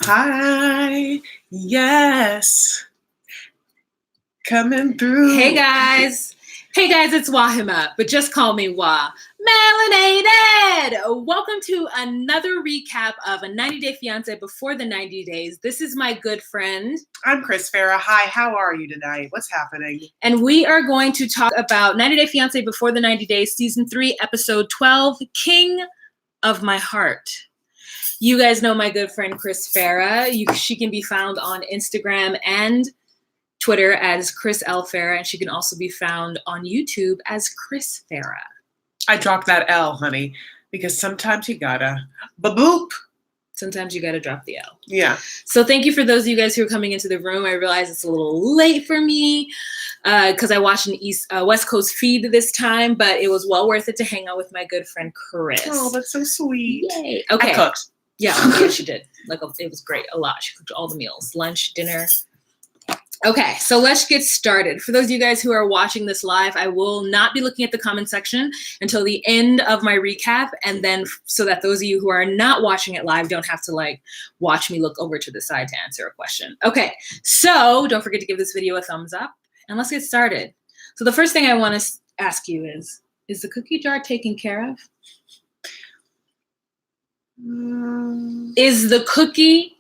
Hi. Yes. Coming through. Hey guys, it's Wahima, but just call me Wah. Melanated! Welcome to another recap of a 90-day fiancé before the 90 days. This is my good friend. I'm Chris Farah. Hi, how are you tonight? What's happening? And we are going to talk about 90-day fiancé before the 90 days, season 3, episode 12, King of My Heart. You guys know my good friend Chris Farah. She can be found on Instagram and Twitter as Chris L. Farah, and she can also be found on YouTube as Chris Farah. I dropped that L, honey, because sometimes you gotta ba-boop. Sometimes you gotta drop the L. Yeah. So thank you for those of you guys who are coming into the room. I realize it's a little late for me because I watched an West Coast feed this time, but it was well worth it to hang out with my good friend Chris. Oh, that's so sweet. Yay. Okay. I cooked. Yeah, she did. It was great. A lot. She cooked all the meals, lunch, dinner. Okay, so let's get started. For those of you guys who are watching this live, I will not be looking at the comment section until the end of my recap, and then so that those of you who are not watching it live don't have to watch me look over to the side to answer a question. Okay, so don't forget to give this video a thumbs up, and let's get started. So the first thing I want to ask you is the cookie jar taken care of? Is the cookie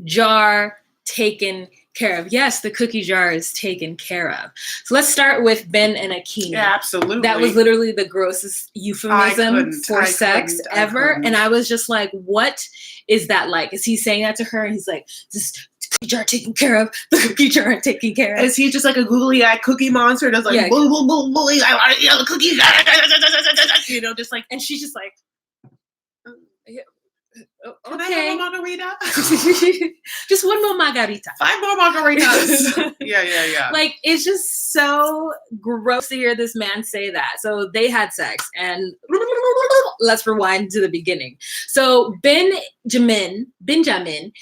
jar taken care of? Yes, the cookie jar is taken care of. So let's start with Ben and Akini. Yeah, absolutely. That was literally the grossest euphemism for sex ever. And I was just like, what is that like? Is he saying that to her? And he's like, this cookie jar taken care of. The cookie jar taken care of. Is he just like a googly-eyed cookie monster that's like, boo, boo, boo, boo, I want to eat all the cookies. Just like, and she's just like, can I have a margarita? Just one more margarita. 5 more margaritas. Yeah. It's just so gross to hear this man say that. So they had sex, and let's rewind to the beginning. So Benjamin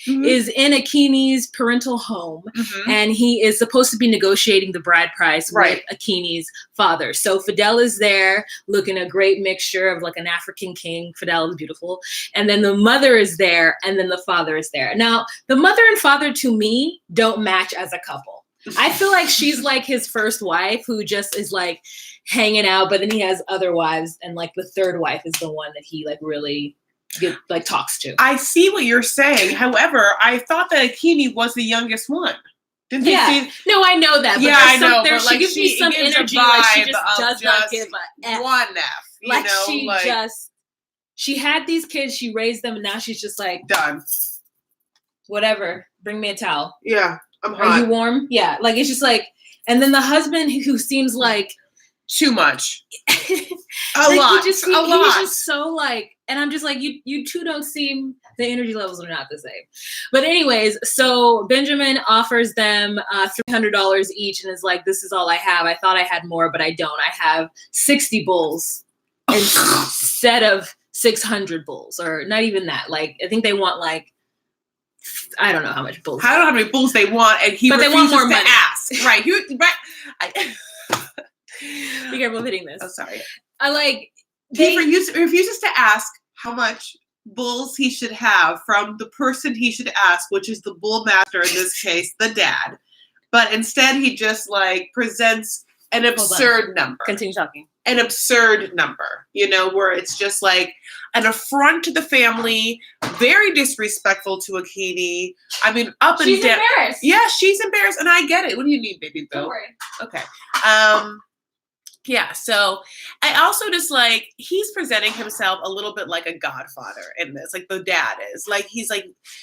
is in Akini's parental home, and he is supposed to be negotiating the bride price with Akini's father. So Fidel is there looking a great mixture of like an African king. Fidel is beautiful. And then the mother is there, and then the father is there. Now, the mother and father to me don't match as a couple. I feel like she's like his first wife who just is like hanging out, but then he has other wives, and like the third wife is the one that he really talks to. I see what you're saying. However, I thought that Akini was the youngest one. Didn't you see? No, I know that. But yeah, I know. But she gives me some energy like she just does not give a F. One F. She had these kids, she raised them, and now she's just like, done. Whatever. Bring me a towel. Yeah, I'm hot. Are you warm? Yeah. It's just like, and then the husband who seems like too much. A lot. He's just so and I'm just like, you two don't seem, the energy levels are not the same. But anyways, so Benjamin offers them $300 each and is like, this is all I have. I thought I had more, but I don't. I have 60 bulls instead of 600 bulls, or not even that. I think they want I don't know how much bulls. I don't know how many bulls they want, and but they want more money. Ask. Right. Be careful of hitting this. Oh, sorry. He refuses to ask how much bulls he should have from the person he should ask, which is the bull master in this case, the dad. But instead, he just presents an absurd number. Continue talking. An absurd number, where it's just an affront to the family, very disrespectful to Akini. I mean, up and down. She's embarrassed. Yeah, she's embarrassed, and I get it. What do you need, baby boo? Don't worry. Okay. Yeah, so I also just he's presenting himself a little bit like a godfather in this, the dad is. He's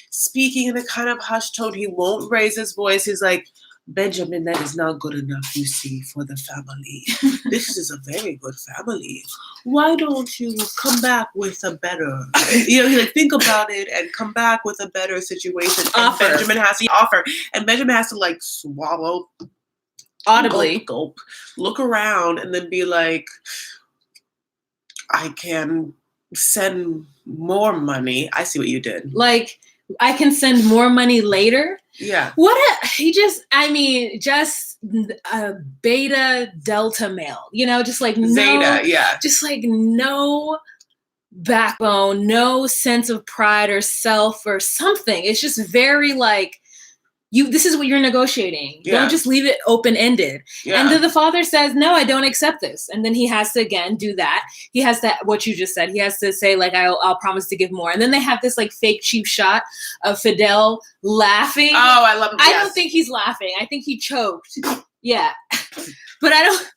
speaking in a kind of hushed tone. He won't raise his voice. He's like, Benjamin, that is not good enough, you see, for the family. This is a very good family. Why don't you come back with a better, think about it and come back with a better situation. And Benjamin has to offer, and Benjamin has to swallow audibly, gulp, look around, and then be like, I can send more money. I see what you did. I can send more money later. Yeah. Just a beta delta male, just no. Zeta, yeah. Just no backbone, no sense of pride or self or something. It's just very like, this is what you're negotiating. Yeah. Don't just leave it open-ended. Yeah. And then the father says, no, I don't accept this. And then he has to, again, do that. He has to, what you just said, he has to say, like, I'll promise to give more. And then they have this, like, fake cheap shot of Fidel laughing. Oh, I love it. I don't think he's laughing. I think he choked. Yeah. But I don't...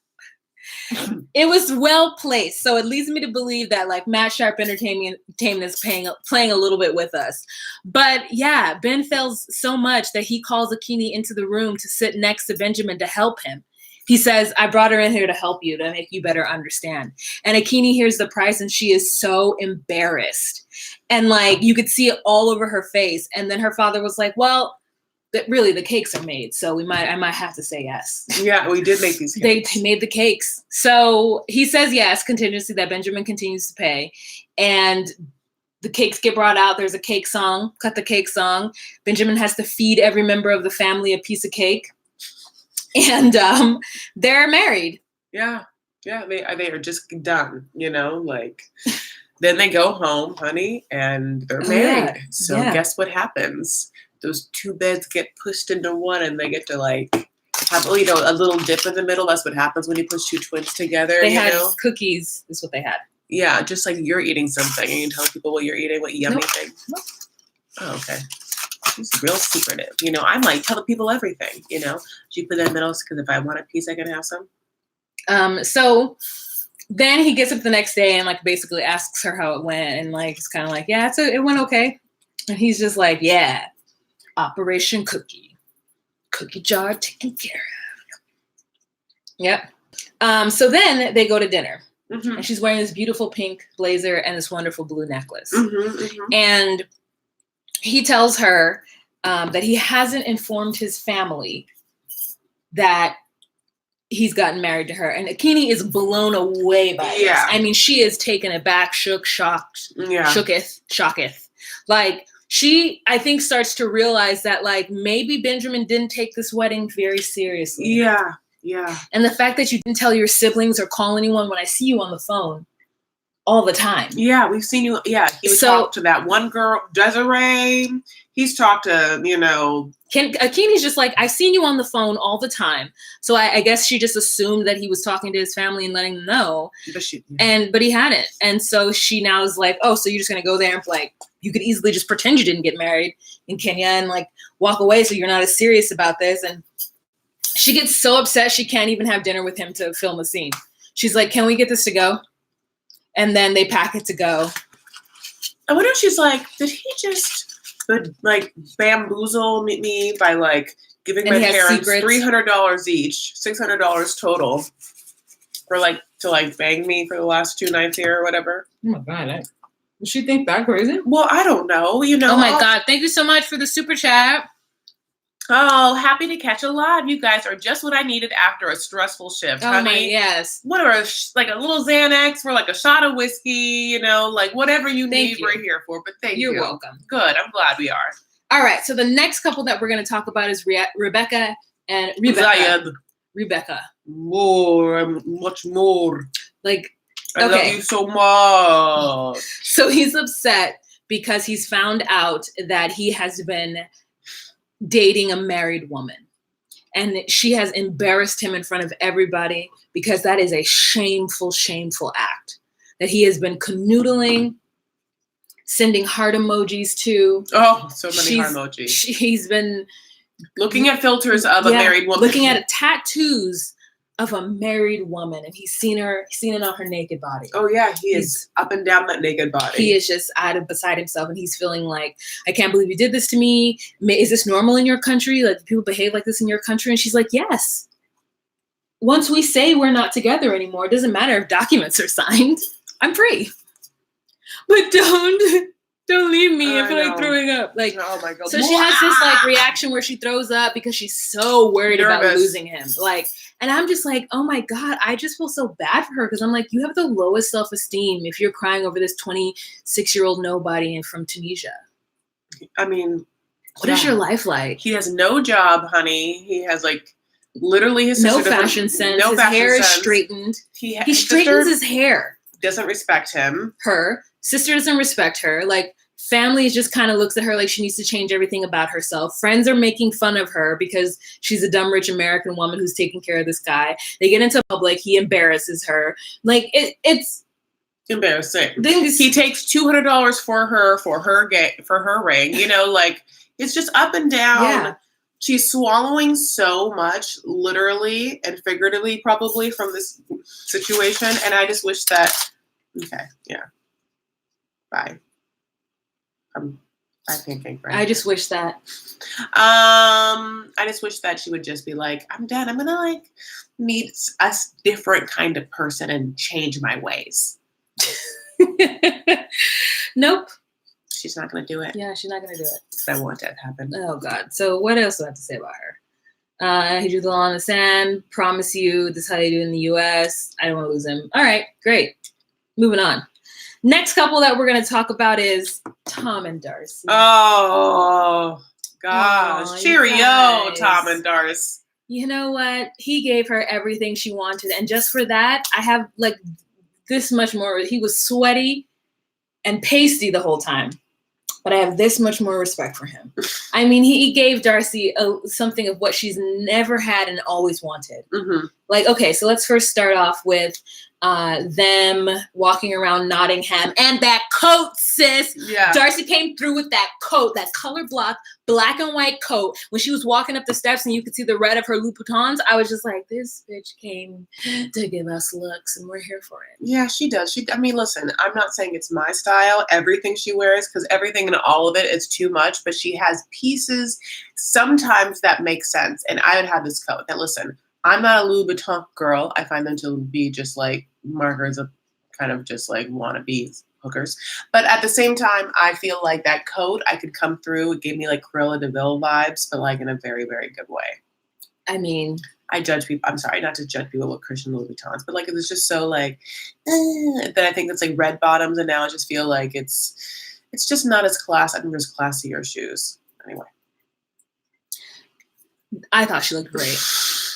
It was well placed, so it leads me to believe that like Matt Sharp Entertainment is playing a little bit with us. But yeah, Ben fails so much that he calls Akini into the room to sit next to Benjamin to help him. He says, I brought her in here to help you, to make you better understand. And Akini hears the price and she is so embarrassed. And like you could see it all over her face. And then her father was like, well, really, the cakes are made, so I might have to say yes. Yeah, we did make these cakes. They made the cakes. So he says yes, contingency that Benjamin continues to pay. And the cakes get brought out. There's a cake song, cut the cake song. Benjamin has to feed every member of the family a piece of cake. And they're married. Yeah. Yeah, they are just done, like... Then they go home, honey, and they're married. Yeah. So guess what happens? Those two beds get pushed into one and they get to like have a little dip in the middle. That's what happens when you push two twins together. They had cookies is what they had. Yeah, just like you're eating something and you tell people what you're eating, what yummy thing. Nope. Oh, okay. She's real secretive. I might tell the people everything, She put that in the middle because if I want a piece, I can have some. So then he gets up the next day and like basically asks her how it went and like it's kind of like, yeah, it went okay. And he's just like, yeah. Operation Cookie jar taken care of. Yep. So then they go to dinner. Mm-hmm. And she's wearing this beautiful pink blazer and this wonderful blue necklace. Mm-hmm, mm-hmm. And he tells her that he hasn't informed his family that he's gotten married to her. And Akini is blown away by this. I mean, she is taken aback, shocked, shocketh. Like, she, I think, starts to realize that, like, maybe Benjamin didn't take this wedding very seriously. Yeah, yeah. And the fact that you didn't tell your siblings or call anyone when I see you on the phone all the time. Yeah, we've seen you. Yeah, he would talk to that one girl, Desiree. He's talked to, Akini's just like, I've seen you on the phone all the time. So I guess she just assumed that he was talking to his family and letting them know. But he hadn't. And so she now is like, oh, so you're just going to go there and like, you could easily just pretend you didn't get married in Kenya and like walk away so you're not as serious about this. And she gets so upset she can't even have dinner with him to film a scene. She's like, can we get this to go? And then they pack it to go. I wonder if she's like, did he just like bamboozle me by like giving my parents $300 each, $600 total for like to like bang me for the last 2 nights here or whatever? Oh my God. Does she think that crazy? Well, I don't know. Oh my God. Thank you so much for the super chat. Oh, happy to catch a live. You guys are just what I needed after a stressful shift, honey. Yes. What are like a little Xanax for like a shot of whiskey, like whatever you need, we're here for. But thank you. You're welcome. Good. I'm glad we are. All right. So the next couple that we're going to talk about is Rebecca and Rebecca. Rebecca. More, much more. Like, I love you so much. So he's upset because he's found out that he has been dating a married woman. And she has embarrassed him in front of everybody because that is a shameful, shameful act. That he has been canoodling, sending heart emojis to. Oh, so many heart emojis. He's been looking at filters of a married woman. Looking at tattoos of a married woman, and he's seen it on her naked body. Oh yeah, he's up and down that naked body. He is just beside himself, and he's feeling like, I can't believe you did this to me. Is this normal in your country? Like, do people behave like this in your country? And she's like, yes. Once we say we're not together anymore, it doesn't matter if documents are signed. I'm free. But don't leave me. I feel like throwing up. Like, oh my God. So she has this like reaction where she throws up because she's so worried about losing him. Like, and I'm just like, oh my God, I just feel so bad for her because I'm like, you have the lowest self-esteem if you're crying over this 26-year-old nobody and from Tunisia. I mean, what is your life like? He has no job, honey. He has like literally his no fashion sense. His hair is straightened. He straightens his hair. Doesn't respect him. Her. Sister doesn't respect her. Like, family just kind of looks at her like she needs to change everything about herself. Friends are making fun of her because she's a dumb, rich American woman who's taking care of this guy. They get into public. He embarrasses her. Like, it's embarrassing. He takes $200 for her ring. You know, like, it's just up and down. Yeah. She's swallowing so much, literally and figuratively, probably, from this situation. And I just wish that. Okay, yeah. Bye. I pancake bread. I just wish that. I just wish that she would just be like, I'm done. I'm gonna like meet a different kind of person and change my ways. Nope. She's not gonna do it. Yeah, she's not gonna do it. I want that to happen. Oh God. So what else do I have to say about her? He drew the law in the sand. Promise you, this is how they do in the U.S. I don't want to lose him. All right, great. Moving on. Next couple that we're going to talk about is Tom and Darcy. Oh, gosh. Oh, cheerio, Tom and Darcy. You know what? He gave her everything she wanted. And just for that, I have like this much more. He was sweaty and pasty the whole time. But I have this much more respect for him. I mean, he gave Darcy something of what she's never had and always wanted. Mm-hmm. Like, okay, so let's first start off with them walking around Nottingham and that coat, sis. Yeah. Darcy came through with that coat, that color block, black and white coat. When she was walking up the steps and you could see the red of her Louboutins, I was just like, this bitch came to give us looks and we're here for it. Yeah, she does. I mean, listen, I'm not saying it's my style, everything she wears, because everything in all of it is too much, but she has pieces sometimes that make sense. And I would have this coat. Now, listen, I'm not a Louboutin girl. I find them to be just like markers of kind of just like wannabe hookers. But at the same time, I feel like that coat, I could come through. It gave me like Cruella de Vil vibes, but like in a very, very good way. I mean, I judge people. I'm sorry, not to judge people with Christian Louboutins, but like it was just so like, that I think it's like red bottoms, and now I just feel like it's just not as class. I think there's classier shoes. Anyway. I thought she looked great.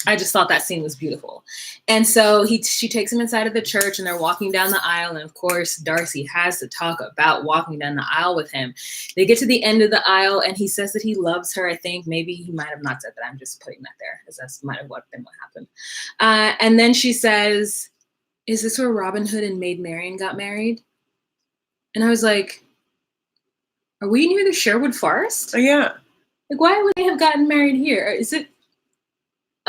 I just thought that scene was beautiful. And so she takes him inside of the church and they're walking down the aisle. And of course, Darcy has to talk about walking down the aisle with him. They get to the end of the aisle and he says that he loves her. I think maybe he might have not said that. I'm just putting that there because that's might have been what happened. And then she says, is this where Robin Hood and Maid Marian got married? And I was like, are we near the Sherwood Forest? Oh, yeah. Like, why would they have gotten married here? Is it?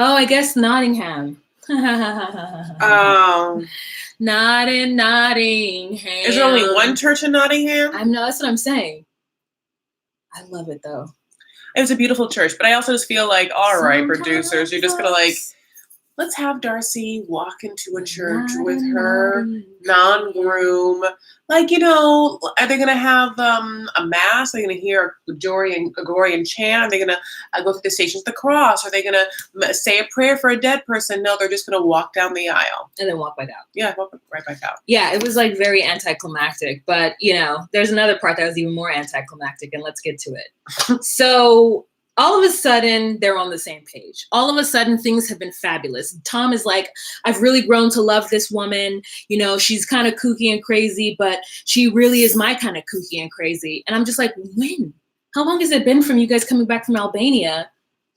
Oh, I guess Nottingham. Oh. Not in Nottingham. Is there only one church in Nottingham? That's what I'm saying. I love it though. It was a beautiful church, but I also just feel like, all right, producers, you're just gonna like, let's have Darcy walk into a church with her non-groom. Like, you know, are they going to have a mass? Are they going to hear a Gregorian chant? Are they going to go through the Stations of the Cross? Are they going to say a prayer for a dead person? No, they're just going to walk down the aisle. And then walk back out. Yeah, walk right back out. Yeah, it was like very anticlimactic. But, you know, there's another part that was even more anticlimactic, and let's get to it. So all of a sudden, they're on the same page. All of a sudden, things have been fabulous. Tom is like, I've really grown to love this woman. You know, she's kind of kooky and crazy, but she really is my kind of kooky and crazy. And I'm just like, when? How long has it been from you guys coming back from Albania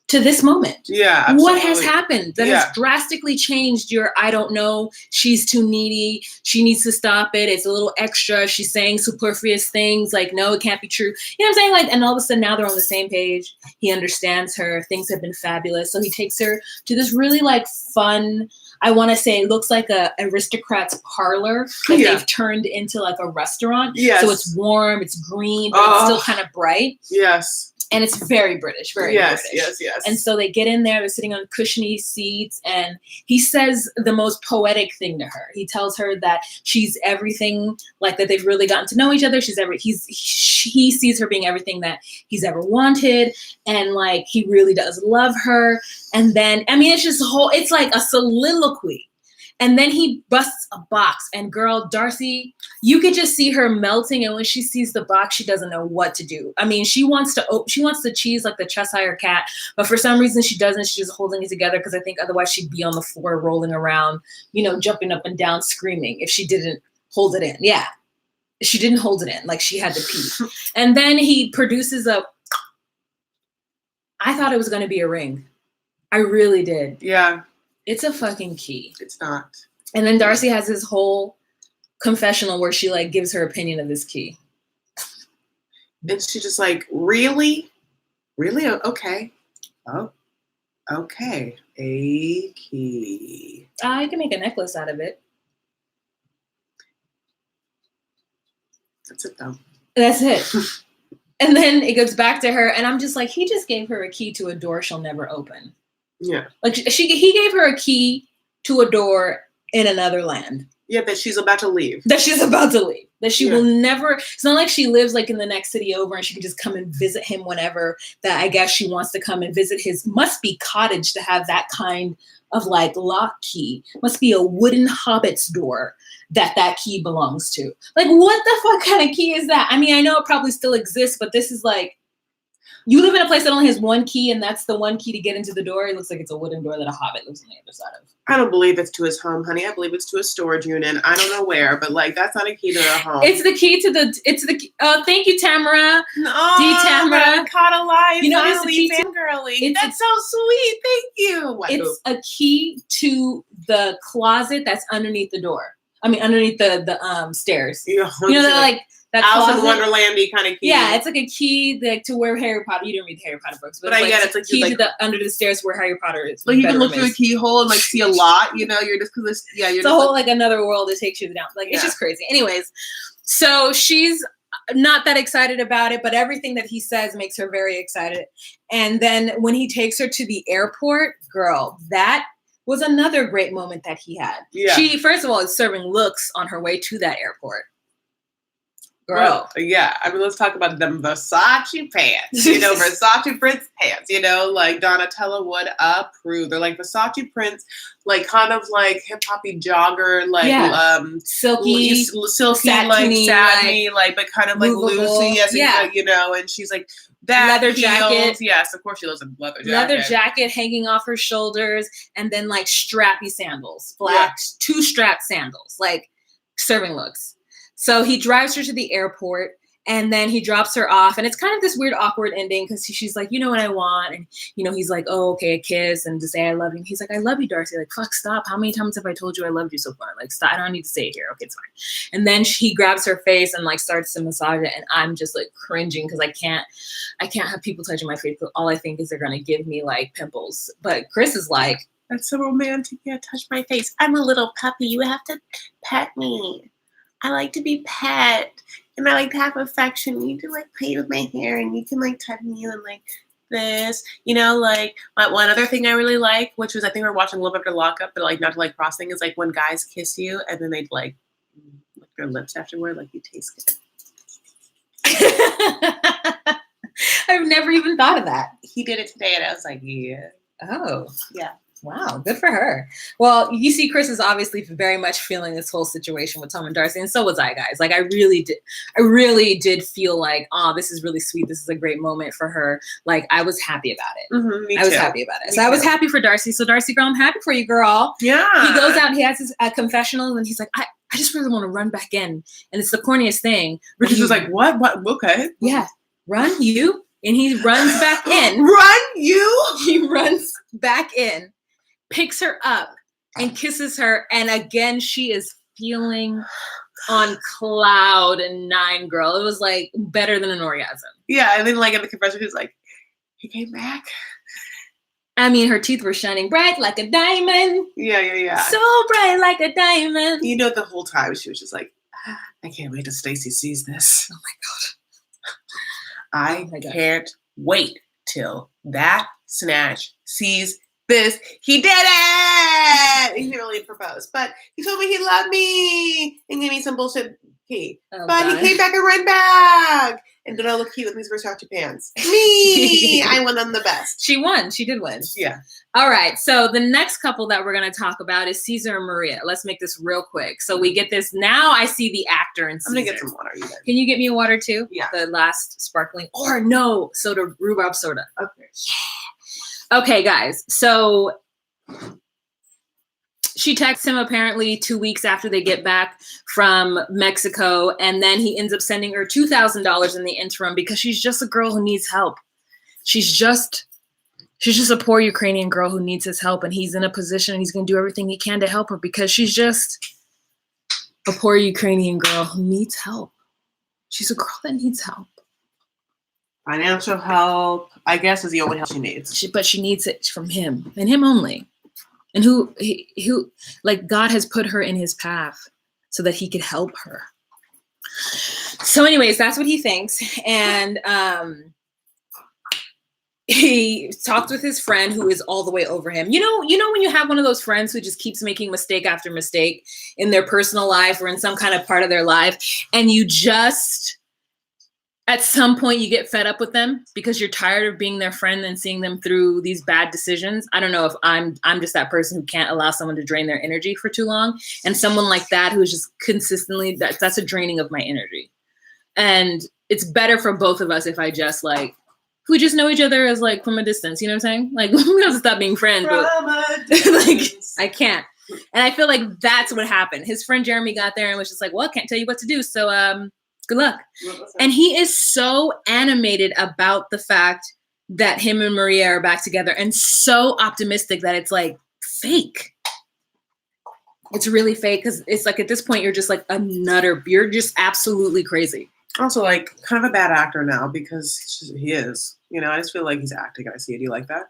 to this moment? Yeah, absolutely. What has happened that has drastically changed your, I don't know, she's too needy, she needs to stop it, it's a little extra, she's saying superfluous things, like, no, it can't be true. You know what I'm saying? Like, and all of a sudden now they're on the same page. He understands her, things have been fabulous. So he takes her to this really like fun, I want to say it looks like a aristocrat's parlor that they've turned into like a restaurant. Yes. So it's warm, it's green, but it's still kind of bright. Yes. And it's very British, very British. Yes. And so they get in there, they're sitting on cushiony seats, and he says the most poetic thing to her. He tells her that she's everything, like that they've really gotten to know each other. He sees her being everything that he's ever wanted, and like he really does love her. And then, I mean, it's like a soliloquy. And then he busts a box, and girl, Darcy, you could just see her melting. And when she sees the box, she doesn't know what to do. I mean, she wants to cheese like the Cheshire Cat, but for some reason she doesn't. She's just holding it together because I think otherwise she'd be on the floor rolling around, you know, jumping up and down, screaming if she didn't hold it in. Yeah. she didn't hold it in. Like she had to pee. And then he produces I thought it was going to be a ring. I really did. Yeah. It's a fucking key. It's not. And then Darcy has this whole confessional where she like gives her opinion of this key. And she's just like, really? Really? Okay. Oh, okay. A key. I can make a necklace out of it. That's it though. That's it. And then it goes back to her, and I'm just like, he just gave her a key to a door she'll never open. Yeah. Like he gave her a key to a door in another land. Yeah, that she's about to leave. That she's about to leave. That she will never. It's not like she lives like in the next city over and she can just come and visit him whenever that I guess she wants to come and visit his must be cottage to have that kind of like lock key. Must be a wooden hobbit's door that key belongs to. Like, what the fuck kind of key is that? I mean, I know it probably still exists, but this is like, you live in a place that only has one key, and that's the one key to get into the door. It looks like it's a wooden door that a hobbit lives on the other side of. I don't believe it's to his home, honey. I believe it's to a storage unit. I don't know where, but like that's not a key to their home. It's the key to the. It's the. Oh, thank you, Tamara. Tamara, caught alive. You know, finally, fangirly. That's so sweet. Thank you. It's a key to the closet that's underneath the door. I mean, underneath the stairs. You know that like. That Alice in Wonderland-y kind of key. Yeah, it's like a key like to where Harry Potter. You didn't read the Harry Potter books, but I get it. It's a like key like, to the under the stairs where Harry Potter is. Like you can look through a keyhole and like see a lot. You know, you're just because you're. It's a whole like another world that takes you down. Like it's just crazy. Anyways, so she's not that excited about it, but everything that he says makes her very excited. And then when he takes her to the airport, girl, that was another great moment that he had. Yeah. She first of all is serving looks on her way to that airport. Girl. Yeah. I mean, let's talk about them Versace pants. You know, Versace Prince pants. You know, like Donatella would approve. They're like Versace Prince, like kind of like hip hoppy jogger, like silky, satiny, like but kind of like loosey. Yes, you know. And she's like that leather jacket. Yes, of course she loves a leather jacket. Leather jacket hanging off her shoulders, and then like strappy sandals, black 2-strap sandals, like serving looks. So he drives her to the airport, and then he drops her off. And it's kind of this weird, awkward ending because she's like, you know what I want? And, you know, he's like, oh, okay, a kiss and to say I love you. And he's like, I love you, Darcy. Like, fuck, stop. How many times have I told you I loved you so far? Like, stop. I don't need to say it here. Okay, it's fine. And then he grabs her face and, like, starts to massage it. And I'm just, like, cringing because I can't have people touching my face. All I think is they're going to give me, like, pimples. But Chris is like, that's so romantic. Yeah, touch my face. I'm a little puppy. You have to pet me. I like to be pet, and I like to have affection. You can like play with my hair, and you can like touch me and like this. You know, like one other thing I really like, which was I think we were watching Love After Lockup, but like not to like cross thing, is like when guys kiss you and then they'd like lick their lips afterward, like you taste good. I've never even thought of that. He did it today, and I was like, yeah. Oh, yeah. Wow, good for her. Well, you see, Chris is obviously very much feeling this whole situation with Tom and Darcy, and so was I, guys. Like, I really did feel like, oh, this is really sweet. This is a great moment for her. Like, I was happy about it. Mm-hmm, I was happy about it. I was happy for Darcy. So, Darcy, girl, I'm happy for you, girl. Yeah. He goes out, he has his confessional, and he's like, I just really want to run back in, and it's the corniest thing. Richard was like, what? Okay. Yeah. Run, you? And he runs back in. Run, you? He runs back in. Picks her up and kisses her, and again she is feeling on cloud 9, girl. It was like better than an orgasm. Yeah, and then like in the confession, he's like, he came back. I mean, her teeth were shining bright like a diamond. Yeah. So bright like a diamond. You know, the whole time she was just like, I can't wait till Stacey sees this. Oh my god. I can't wait till that snatch sees this. He did it! He really proposed. But he told me he loved me and gave me some bullshit pee. Oh, but God. He came back and ran back. And did I look cute with these Versace pants? Me! I won them the best. She won. She did win. Yeah. All right. So the next couple that we're going to talk about is Caesar and Maria. Let's make this real quick. So we get this. Now I see the actor in Caesar. I'm going to get some water. You guys. Can you get me a water too? Yeah. The last sparkling. Or no, soda, rhubarb soda. Okay. Yeah. Okay, guys. So She texts him apparently 2 weeks after they get back from Mexico, and then he ends up sending her $2,000 in the interim because she's just a girl who needs help. She's just a poor Ukrainian girl who needs his help, and he's in a position and he's going to do everything he can to help her because she's just a poor Ukrainian girl who needs help. She's a girl that needs help. Financial help, I guess, is the only help she needs. But she needs it from him and him only. And who, like, God has put her in his path so that he could help her. So anyways, that's what he thinks. And he talked with his friend who is all the way over him. You know when you have one of those friends who just keeps making mistake after mistake in their personal life or in some kind of part of their life, and you just, at some point, you get fed up with them because you're tired of being their friend and seeing them through these bad decisions. I don't know if I'm just that person who can't allow someone to drain their energy for too long. And someone like that who's just consistently, that's a draining of my energy. And it's better for both of us if I just like, we just know each other as like from a distance, you know what I'm saying? Like we don't have to stop being friends, but like I can't. And I feel like that's what happened. His friend Jeremy got there and was just like, well, I can't tell you what to do. So good luck. And he is so animated about the fact that him and Maria are back together and so optimistic that it's like fake. It's really fake because it's like at this point, you're just like a nutter. You're just absolutely crazy. Also, like, kind of a bad actor now because he is. You know, I just feel like he's acting. I see it. Do you like that?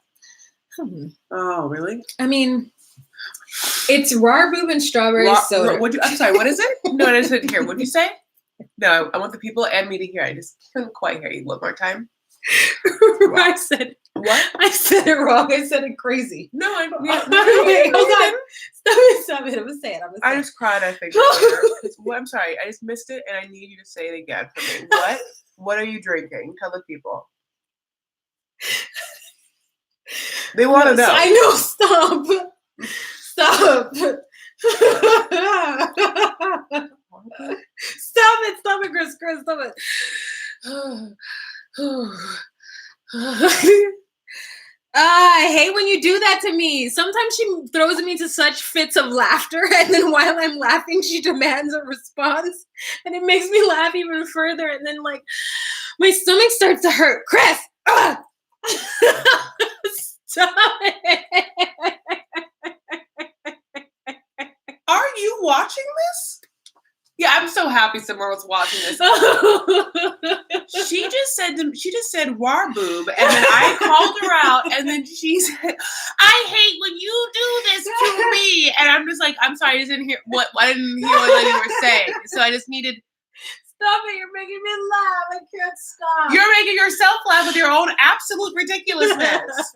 Oh, really? I mean, it's raw boob and strawberry soda. I'm sorry, what is it? No, I just didn't hear. What did you say? No, I want the people and me to hear. I just couldn't quite hear you. One more time. I said what? I said it wrong. I said it crazy. No, Wait, hold on. Stop it. I'm gonna say it. I just cried, I think. I'm sorry. I just missed it, and I need you to say it again for me. What are you drinking? Tell the people. They want to know. I know. Stop. Stop it, Chris, stop it. I hate when you do that to me. Sometimes she throws me into such fits of laughter, and then while I'm laughing, she demands a response, and it makes me laugh even further, and then like my stomach starts to hurt. Chris, stop it. Are you watching this? Yeah, I'm so happy someone was watching this. She just said war boob, and then I called her out, and then she said, I hate when you do this to me. And I'm just like, I'm sorry, I didn't hear what you were saying. So I just needed. Stop it, you're making me laugh. I can't stop. You're making yourself laugh with your own absolute ridiculousness.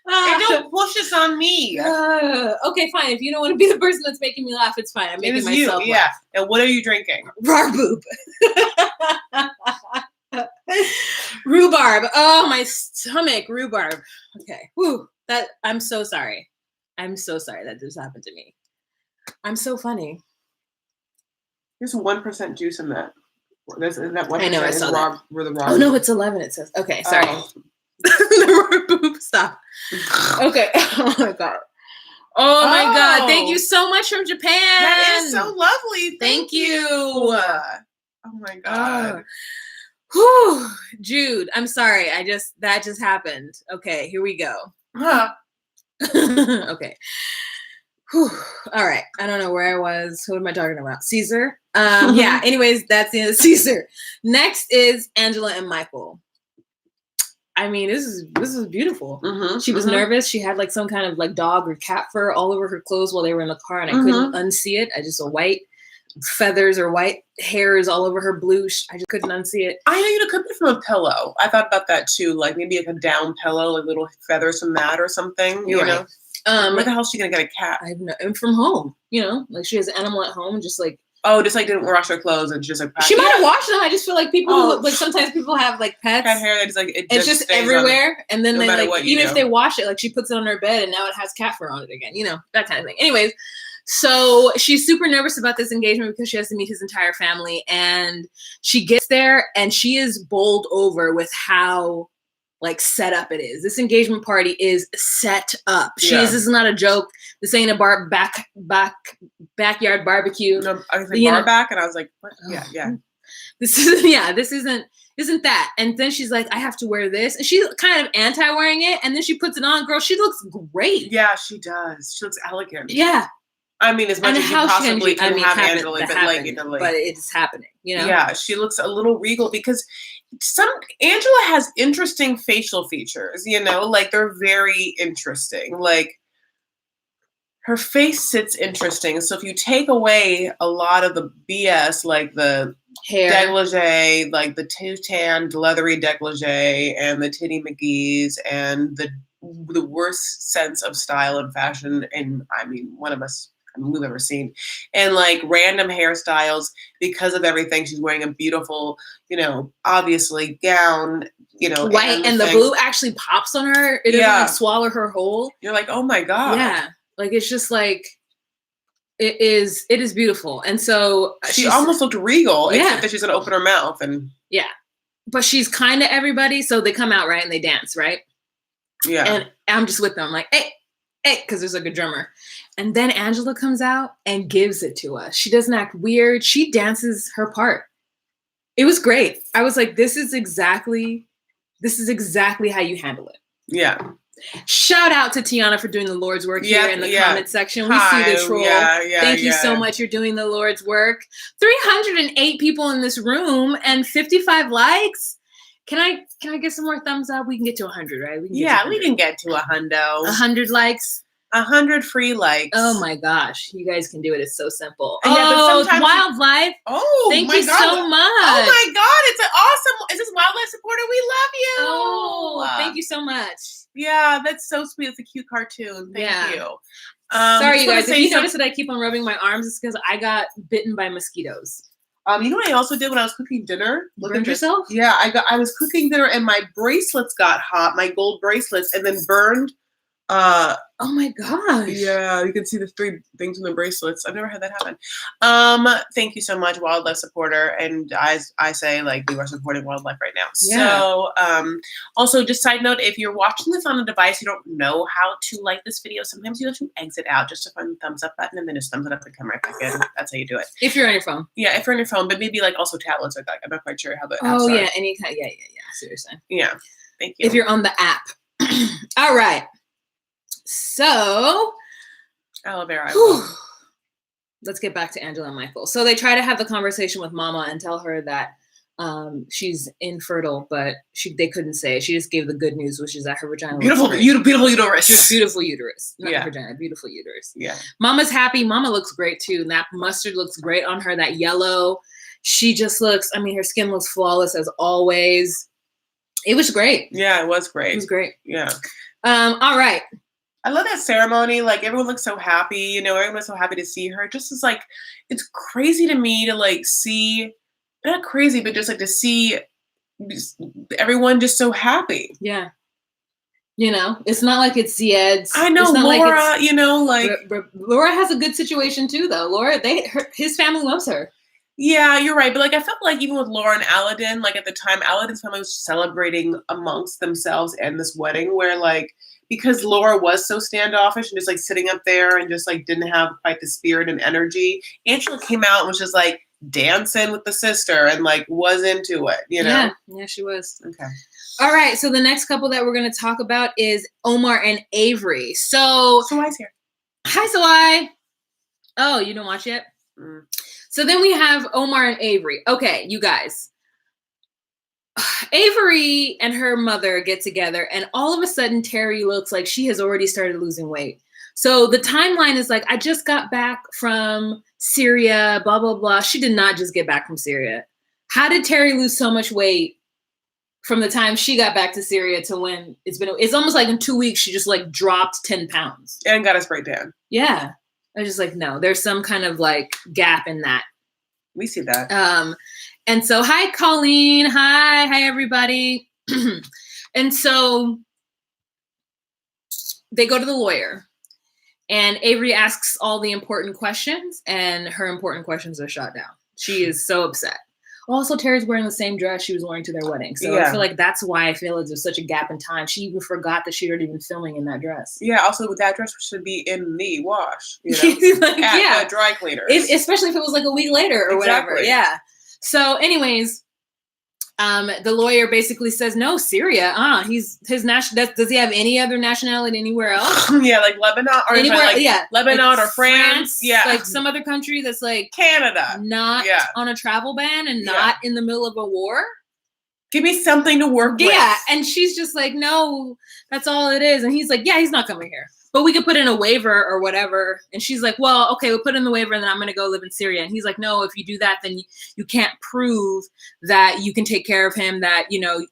And don't push this on me. Okay, fine. If you don't want to be the person that's making me laugh, it's fine. I'm making myself laugh. Yeah. And what are you drinking? Raw boob. Rhubarb. Oh, my stomach. Rhubarb. Okay. Whew. I'm so sorry. I'm so sorry that this happened to me. I'm so funny. There's 1% juice in that. Isn't that 1%? I know, I saw that. Raw Oh, no, it's 11, it says. Okay, sorry. The raw boob, stop. Okay. Oh, my God. Oh, my God. Thank you so much from Japan. That is so lovely. Thank you. Oh, my God. Whew. Jude, I'm sorry. That just happened. Okay, here we go. Huh. Okay. Whew. All right. I don't know where I was. What am I talking about? Caesar. Yeah. Anyways, that's the end of Caesar. Next is Angela and Michael. I mean, this is beautiful. Mm-hmm, she was nervous. She had like some kind of like dog or cat fur all over her clothes while they were in the car, and I couldn't unsee it. I just saw white feathers or white hairs all over her blue. I just couldn't unsee it. I know it could be from a pillow. I thought about that too. Like maybe like a down pillow, like little feathers from that or something. You're you right. know. Where the hell is she gonna get a cat? I have no, and from home, you know, like she has an animal at home, just like. Oh, just like didn't wash her clothes and just like. She might have washed them. I just feel like people like sometimes people have like pets. Cat hair that is like it's just everywhere, and then they like even if they wash it, like she puts it on her bed, and now it has cat fur on it again. You know, that kind of thing. Anyways, so she's super nervous about this engagement because she has to meet his entire family, and she gets there and she is bowled over with how like set up it is. This engagement party is set up. Yeah. This is not a joke. This ain't a backyard barbecue. No, I was like bar back, and I was like, what? Yeah. This isn't that. And then she's like, I have to wear this. And she's kind of anti-wearing it. And then she puts it on. Girl, she looks great. Yeah, she does. She looks elegant. Yeah. I mean, as much as you possibly can have Angela, but but it's happening, you know? Yeah, she looks a little regal because Angela has interesting facial features, you know? Like, they're very interesting. Like, her face sits interesting. So if you take away a lot of the BS, like the hair, dégagé, like the tanned leathery dégagé and the titty McGee's and the worst sense of style and fashion, and I mean, we've ever seen, and like random hairstyles because of everything. She's wearing a beautiful, you know, obviously gown, you know, white, and the blue actually pops on her. It doesn't like swallow her whole. You're like, oh my God. Yeah. Like, it's just like, it is beautiful. And so she almost looked regal, except that she's going to open her mouth. And yeah, but she's kind of everybody. So they come out, right? And they dance, right? Yeah. And I'm just with them. I'm like, hey, because there's like a drummer. And then Angela comes out and gives it to us. She doesn't act weird. She dances her part. It was great. I was like, this is exactly how you handle it. Yeah. Shout out to Tiana for doing the Lord's work here in the comment section. We see the troll. Thank you so much. You're doing the Lord's work. 308 people in this room and 55 likes. Can I get some more thumbs up? We can get to 100, right? We can get to 100 likes. 100 free likes. Oh my gosh. You guys can do it. It's so simple. Oh, Wildlife. Oh, thank you so much. Oh my God. It's an awesome. Is this Wildlife supporter? We love you. Oh, thank you so much. Yeah, that's so sweet. It's a cute cartoon. Thank you. Sorry, you guys. If you notice that I keep on rubbing my arms, it's because I got bitten by mosquitoes. You know what I also did when I was cooking dinner? Burned yourself? Yeah, I was cooking dinner and my bracelets got hot, my gold bracelets, and then burned. Oh my gosh. Yeah, you can see the 3 things in the bracelets. I've never had that happen. Thank you so much, Wildlife supporter. And I say, like, we are supporting wildlife right now. Yeah. So, also, just side note, if you're watching this on a device, you don't know how to like this video, sometimes you have to exit out just to find the thumbs up button and then just thumbs it up and come right back in. That's how you do it. If you're on your phone. Yeah, if you're on your phone, but maybe like also tablets or like, I'm not quite sure how the apps Oh, are. yeah, any kind. Yeah. Seriously. Yeah. Thank you. If you're on the app. All right. So, aloe vera. Let's get back to Angela and Michael. So they try to have the conversation with Mama and tell her that she's infertile, but they couldn't say. She just gave the good news, which is that her vagina. Beautiful uterus. Just beautiful uterus, not vagina. Beautiful uterus. Yeah. Mama's happy. Mama looks great too. And that mustard looks great on her. That yellow. She just looks. I mean, her skin looks flawless as always. It was great. Yeah, it was great. It was great. Yeah. All right. I love that ceremony. Like, everyone looks so happy. You know, everyone was so happy to see her. Just as like, it's crazy to me to like see, not crazy, but just like to see everyone just so happy. Yeah. You know, it's not like it's Zied's. I know, Laura, you know, like. Laura has a good situation too, though. Laura, his family loves her. Yeah, you're right. But like, I felt like even with Laura and Aladdin, like at the time, Aladdin's family was celebrating amongst themselves and this wedding where like, because Laura was so standoffish and just like sitting up there and just like didn't have quite the spirit and energy, Angela came out and was just like dancing with the sister and like was into it, you know? Yeah, she was. Okay. All right. So the next couple that we're going to talk about is Omar and Avery. So Sawai's here. Hi, Sawai. Oh, you don't watch yet? So then we have Omar and Avery. Okay, you guys. Avery and her mother get together, and all of a sudden, Terry looks like she has already started losing weight. So the timeline is like, I just got back from Syria, blah, blah, blah. She did not just get back from Syria. How did Terry lose so much weight from the time she got back to Syria to when it's almost like in 2 weeks, she just like dropped 10 pounds. And got a spray tan. Yeah. I was just like, no, there's some kind of like gap in that. We see that. And so, hi, Colleen. Hi, everybody. And so they go to the lawyer and Avery asks all the important questions and her important questions are shot down. She is so upset. Also, Terry's wearing the same dress she was wearing to their wedding. So I feel like that's why I feel like there's such a gap in time. She even forgot that she had even filming in that dress. Yeah, also that dress should be in the wash, you know, at the dry cleaners. Especially if it was like a week later or whatever. Yeah. So anyways, the lawyer basically says, no, Syria. Does he have any other nationality anywhere else? Yeah, like Lebanon or anywhere, Lebanon or France. Yeah. Like some other country that's like Canada. Not on a travel ban and not in the middle of a war. Give me something to work with. Yeah. And she's just like, no, that's all it is. And he's like, yeah, he's not coming here. But we could put in a waiver or whatever. And she's like, well, okay, we'll put in the waiver and then I'm going to go live in Syria. And he's like, no, if you do that, then you can't prove that you can take care of him, that, you know,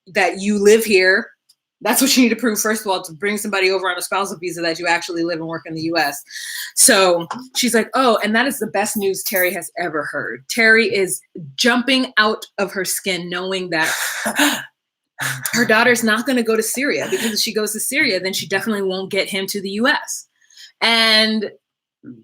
that you live here. That's what you need to prove, first of all, to bring somebody over on a spousal visa that you actually live and work in the U.S. So she's like, oh, and that is the best news Terry has ever heard. Terry is jumping out of her skin knowing that her daughter's not going to go to Syria, because if she goes to Syria, then she definitely won't get him to the U.S. And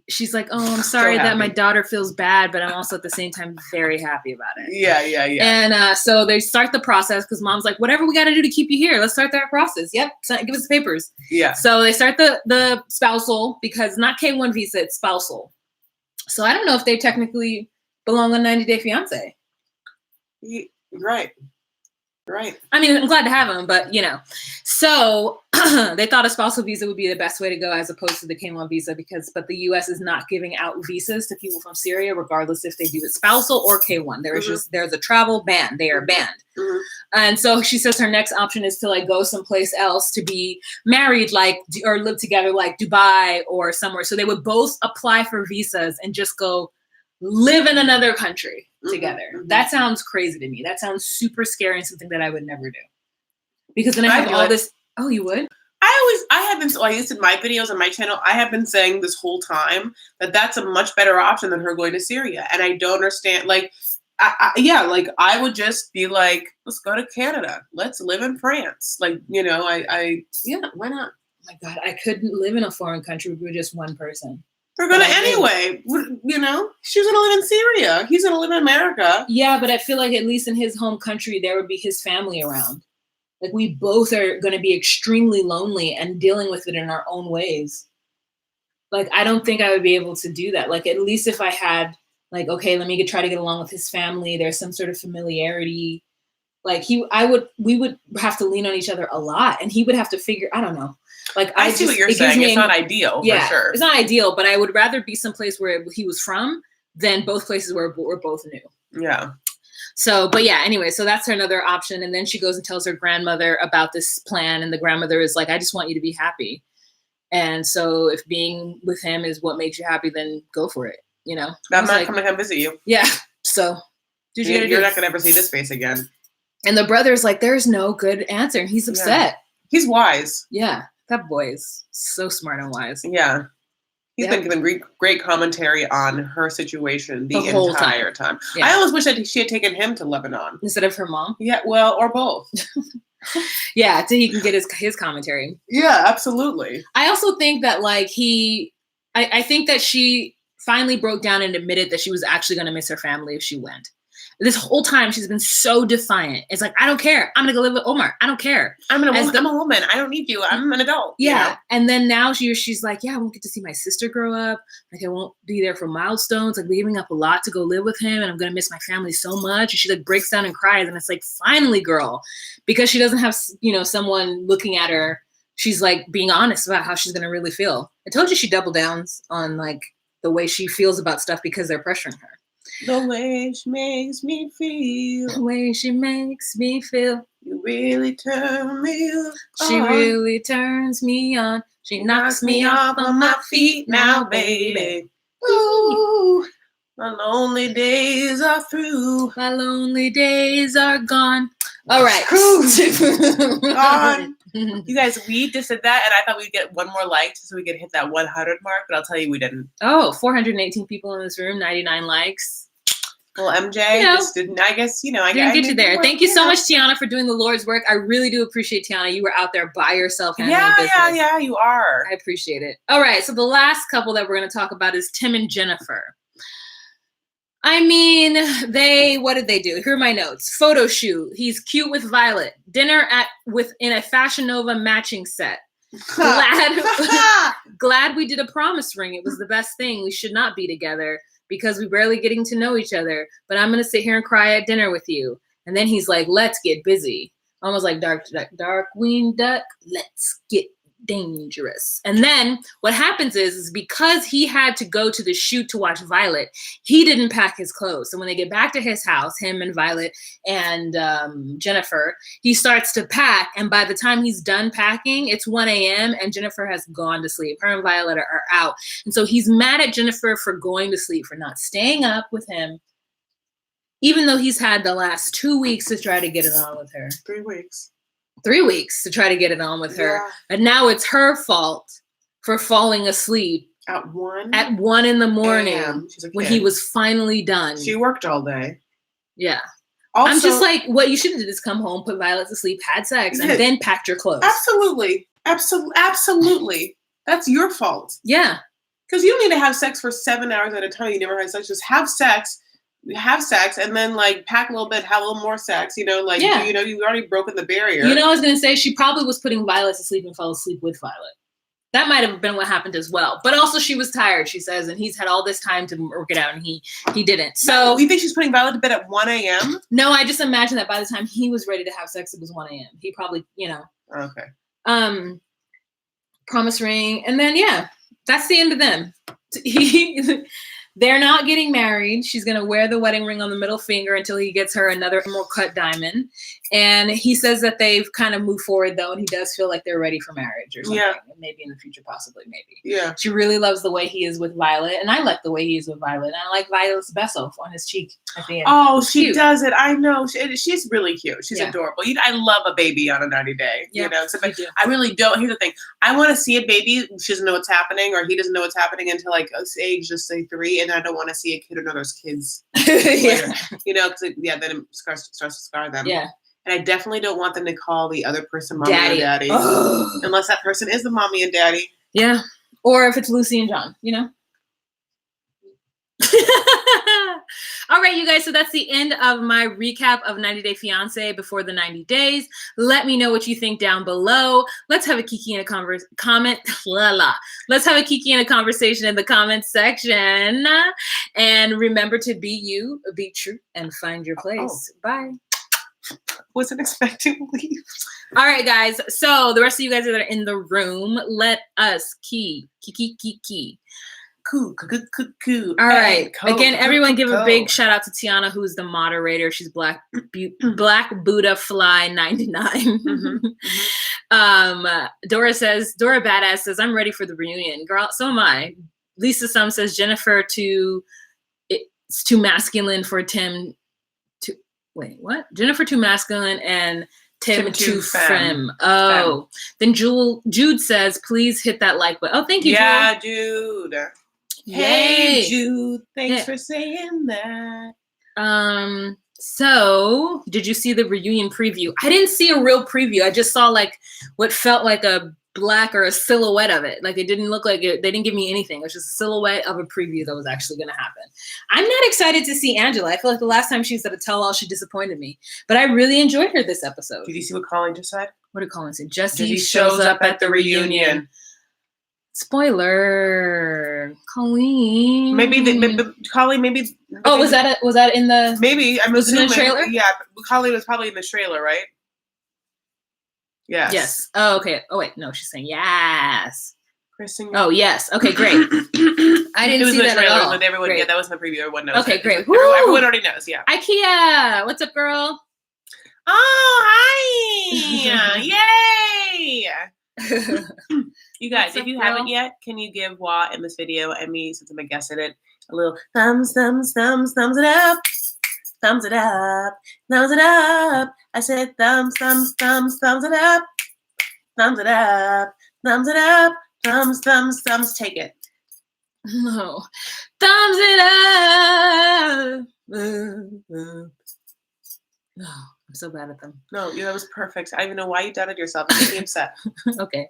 she's like, oh, I'm sorry that my daughter feels bad, but I'm also at the same time very happy about it. Yeah. And so they start the process because mom's like, whatever we got to do to keep you here, let's start that process. Yep, give us the papers. Yeah. So they start the spousal, because not K1 visa, it's spousal. So I don't know if they technically belong on 90 Day Fiancé. Right. I mean, I'm glad to have them, but, you know. So they thought a spousal visa would be the best way to go as opposed to the K1 visa, but the U.S. is not giving out visas to people from Syria, regardless if they do it spousal or K1. There's a travel ban. They are banned. Mm-hmm. And so she says her next option is to like go someplace else to be married, like, or live together, like Dubai or somewhere. So they would both apply for visas and just go live in another country together. Mm-hmm. That sounds crazy to me. That sounds super scary and something that I would never do. Because then I have all this. Oh, you would? I used in my videos on my channel, I have been saying this whole time that that's a much better option than her going to Syria. And I don't understand, like, I would just be like, let's go to Canada. Let's live in France. Like, you know, why not? Oh my God, I couldn't live in a foreign country with just one person. We're going to anyway, you know, she's going to live in Syria. He's going to live in America. Yeah, but I feel like at least in his home country, there would be his family around. Like, we both are going to be extremely lonely and dealing with it in our own ways. Like, I don't think I would be able to do that. Like, at least if I had, like, okay, let me try to get along with his family. There's some sort of familiarity. Like, we would have to lean on each other a lot. And he would have to figure, I don't know. Like, I see what you're saying. It's not ideal, for sure. It's not ideal, but I would rather be someplace where he was from than both places where we're both new. Yeah. So, but yeah, anyway, so that's another option. And then she goes and tells her grandmother about this plan. And the grandmother is like, I just want you to be happy. And so if being with him is what makes you happy, then go for it. You know? I'm not coming to come visit you. Yeah. So you're not going to ever see this face again. And the brother's like, there's no good answer. And he's upset. Yeah. He's wise. Yeah. That boy is so smart and wise. Yeah. He's been giving great commentary on her situation the entire time. Yeah. I always wish that she had taken him to Lebanon. Instead of her mom? Yeah, well, or both. Yeah, so he can get his commentary. Yeah, absolutely. I also think that, like, I think that she finally broke down and admitted that she was actually going to miss her family if she went. This whole time, she's been so defiant. It's like, I don't care. I'm going to go live with Omar. I don't care. I'm a woman. I don't need you. I'm an adult. Yeah. You know? And then now she's like, yeah, I won't get to see my sister grow up. Like, I won't be there for milestones. Like, giving up a lot to go live with him. And I'm going to miss my family so much. And she like breaks down and cries. And it's like, finally, girl. Because she doesn't have, you know, someone looking at her. She's like being honest about how she's going to really feel. I told you she double downs on like the way she feels about stuff because they're pressuring her. The way she makes me feel. The way she makes me feel. You really turn me on. She really turns me on. She knocks me off on my feet now, baby. Ooh, my lonely days are through. My lonely days are gone. All right. Gone. You guys, we just did that, and I thought we'd get one more like so we could hit that 100 mark, but I'll tell you we didn't. Oh, 418 people in this room, 99 likes. Well, MJ just didn't, I guess, you know. I didn't get you there. Thank you so much, Tiana, for doing the Lord's work. I really do appreciate, Tiana. You were out there by yourself handling business. Yeah, you are. I appreciate it. All right, so the last couple that we're going to talk about is Tim and Jennifer. I mean, what did they do? Here are my notes. Photo shoot. He's cute with Violet. Dinner in a Fashion Nova matching set. Glad we did a promise ring. It was the best thing. We should not be together because we're barely getting to know each other. But I'm going to sit here and cry at dinner with you. And then he's like, let's get busy. Almost like Darkwing Duck. Let's get dangerous. And then what happens is because he had to go to the shoot to watch Violet, he didn't pack his clothes. So when they get back to his house, him and Violet and Jennifer, he starts to pack. And by the time he's done packing, it's 1 a.m. and Jennifer has gone to sleep. Her and Violet are out. And so he's mad at Jennifer for going to sleep, for not staying up with him, even though he's had the last 2 weeks to try to get it on with her. 3 weeks. 3 weeks to try to get it on with her. Yeah. And now it's her fault for falling asleep at 1 in the morning when he was finally done. She worked all day. Yeah. Also, I'm just like, what you should have did is come home, put Violet to sleep, had sex, and then packed your clothes. Absolutely. Absolutely. That's your fault. Yeah. Because you don't need to have sex for 7 hours at a time. You never had sex. Just have sex, and then like pack a little bit, have a little more sex. You've already broken the barrier. I was gonna say she probably was putting Violet to sleep and fell asleep with Violet. That might have been what happened as well. But also she was tired, she says, and he's had all this time to work it out, and he didn't. So you think she's putting Violet to bed at 1 a.m.? No, I just imagine that by the time he was ready to have sex, it was 1 a.m. He probably, Okay. Promise ring, and then that's the end of them. They're not getting married. She's going to wear the wedding ring on the middle finger until he gets her another emerald cut diamond. And he says that they've kind of moved forward, though, and he does feel like they're ready for marriage or something. Yeah. Maybe in the future, possibly, maybe. Yeah. She really loves the way he is with Violet, and I like the way he is with Violet. And I like Violet's beso on his cheek at the end. Oh, she does it. I know. She's really cute. She's adorable. I love a baby on a 90-day. Yeah, I really don't. Here's the thing. I want to see a baby. She doesn't know what's happening, or he doesn't know what's happening until like age, just say 3. And I don't want to see a kid or know there's kids. Later, because then it starts to scar them. Yeah. And I definitely don't want them to call the other person mommy or daddy. Unless that person is the mommy and daddy. Yeah. Or if it's Lucy and John, All right, you guys. So that's the end of my recap of 90 Day Fiancé before the 90 days. Let me know what you think down below. Let's have a kiki in a comment. Let's have a kiki in a conversation in the comment section. And remember to be you, be true, and find your place. Bye. Wasn't expecting to leave. All right, guys. So the rest of you guys that are in the room, let us key. Cool. All right. Again, everyone give a big shout out to Tiana, who's the moderator. She's Black Buddha Fly 99. Dora Badass says, I'm ready for the reunion. Girl, so am I. Lisa Sum says, Jennifer it's too masculine for Tim to wait, what? Jennifer too masculine and Tim too femme. Oh. Then Jude says, please hit that like button. Oh, thank you, Jude. Yeah, Jude. Hey, Jude. Thanks for saying that. So did you see the reunion preview? I didn't see a real preview. I just saw like what felt like a black or a silhouette of it. Like it didn't look like it. They didn't give me anything. It was just a silhouette of a preview that was actually going to happen. I'm not excited to see Angela. I feel like the last time she was at a tell-all, she disappointed me. But I really enjoyed her this episode. Did you see what Colleen just said? What did Colleen say? Jesse shows up at the reunion. Spoiler, Colleen. Colleen. Maybe. Oh, was that in the? Maybe I'm assuming in the trailer. Yeah, Colleen was probably in the trailer, right? Yes. Yes. Oh, okay. Oh wait, no, she's saying yes. Kristen. Oh yes. Okay, great. I didn't see that at all. Everyone, yeah, that was in the preview. Everyone knows. Okay, great. Everyone already knows. Yeah. IKEA, what's up, girl? Oh, hi! Yay! You guys, if you haven't yet, can you give Wa in this video and me, since I'm a guest in it, a little thumbs it up. Thumbs it up. Thumbs it up. I said thumbs it up. Thumbs it up. Thumbs it up. Thumbs. Take it. No. Thumbs it up. No. I'm so bad at them. No, that was perfect. I don't even know why you doubted yourself. I'm really upset. Okay.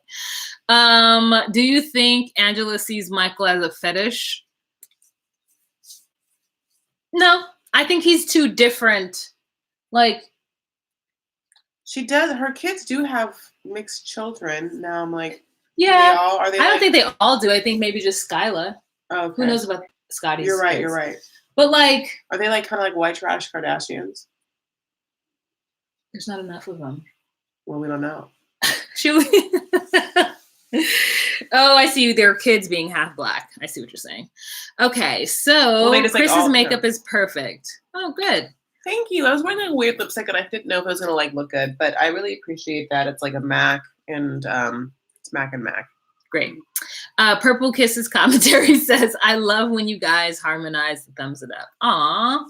Do you think Angela sees Michael as a fetish? No, I think he's too different. Like, she does. Her kids do have mixed children. Now I'm like, yeah. are they? I don't think they all do. I think maybe just Skyla. Okay. Who knows about Scotty's You're right. kids. You're right. But like, are they like kind of like white trash Kardashians? There's not enough of them. Well, we don't know. Oh, I see. Their kids being half black. I see what you're saying. Okay, so Chris's makeup is perfect. Oh, good. Thank you. I was wearing a weird lipstick and I didn't know if it was gonna like look good, but I really appreciate that. It's like a MAC and it's MAC and MAC. Great. Purple Kisses commentary says, I love when you guys harmonize the thumbs it up. Aw,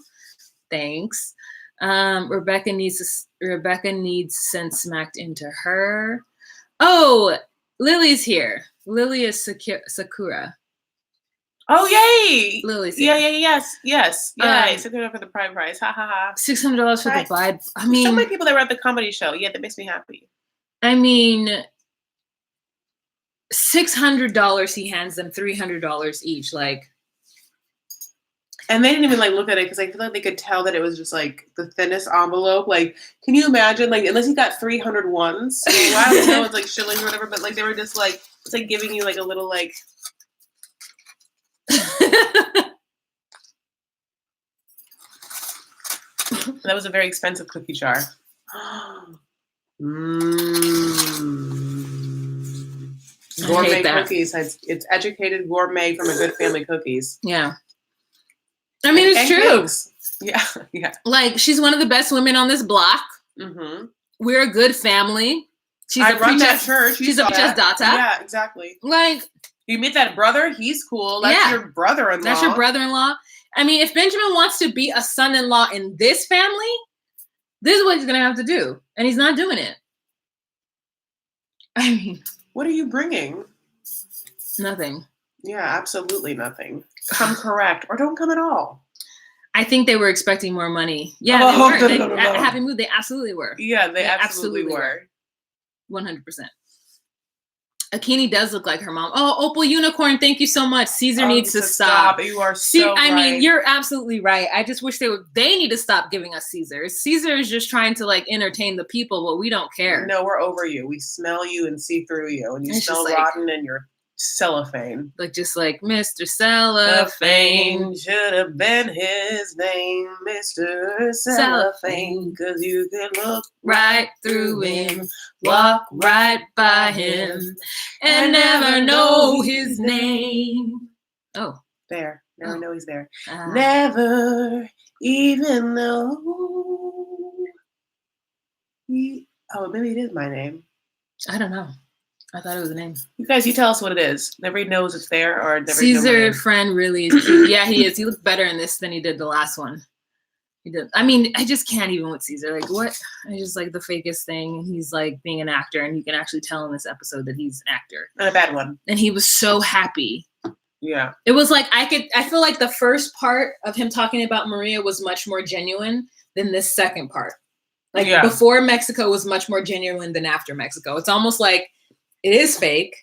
thanks. Rebecca needs sent smacked into her. Oh, Lily's here. Lily is Sakura. Oh, yay! Lily's here. Yes. Yay. $600 for the prime prize. Ha ha ha. $600 for the vibe. I mean, so many people that were at the comedy show. Yeah, that makes me happy. I mean, $600, he hands them $300 each. Like, and they didn't even like look at it because I feel like they could tell that it was just like the thinnest envelope. Like, can you imagine? Like, unless he got 300 ones, well, I don't know, it's like shillings or whatever. But like, they were just like, it's like giving you like a little like. That was a very expensive cookie jar. Gourmet cookies. It's educated gourmet from a good family cookies. Yeah. I mean, it's true. Cakes. Yeah. Like, she's one of the best women on this block. Mm-hmm. We're a good family. I run that church. She's a princess data. Yeah, exactly. Like, you meet that brother, he's cool. That's your brother-in-law. That's your brother-in-law. I mean, if Benjamin wants to be a son-in-law in this family, this is what he's going to have to do. And he's not doing it. I mean, what are you bringing? Nothing. Yeah, absolutely nothing. Come correct or don't come at all. I think they were expecting more money. Yeah, they were. No. Happy Mood, they absolutely were. Yeah, they absolutely were. 100%. Akini does look like her mom. Oh, Opal Unicorn, thank you so much. Caesar needs to stop. You are so right. I mean, you're absolutely right. I just wish they need to stop giving us Caesar. Caesar is just trying to like entertain the people, but we don't care. No, we're over you. We smell you and see through you. And you smell rotten and you're cellophane. Like, just like Mr. Cellophane. Should have been his name, Mr. Cellophane, because you can look right through him, walk right by him, and never know his name. Oh. There. Never know he's there. Never even know. Maybe it is my name. I don't know. I thought it was a name. You guys, you tell us what it is. Nobody knows it's there or never. Caesar friend really is cute. Yeah, he is. He looks better in this than he did the last one. He did. I mean, I just can't even with Caesar. Like, what? I just like the fakest thing. He's like being an actor, and you can actually tell in this episode that he's an actor. Not a bad one. And he was so happy. Yeah. It was like I feel like the first part of him talking about Maria was much more genuine than this second part. Like before Mexico was much more genuine than after Mexico. It's almost like it is fake,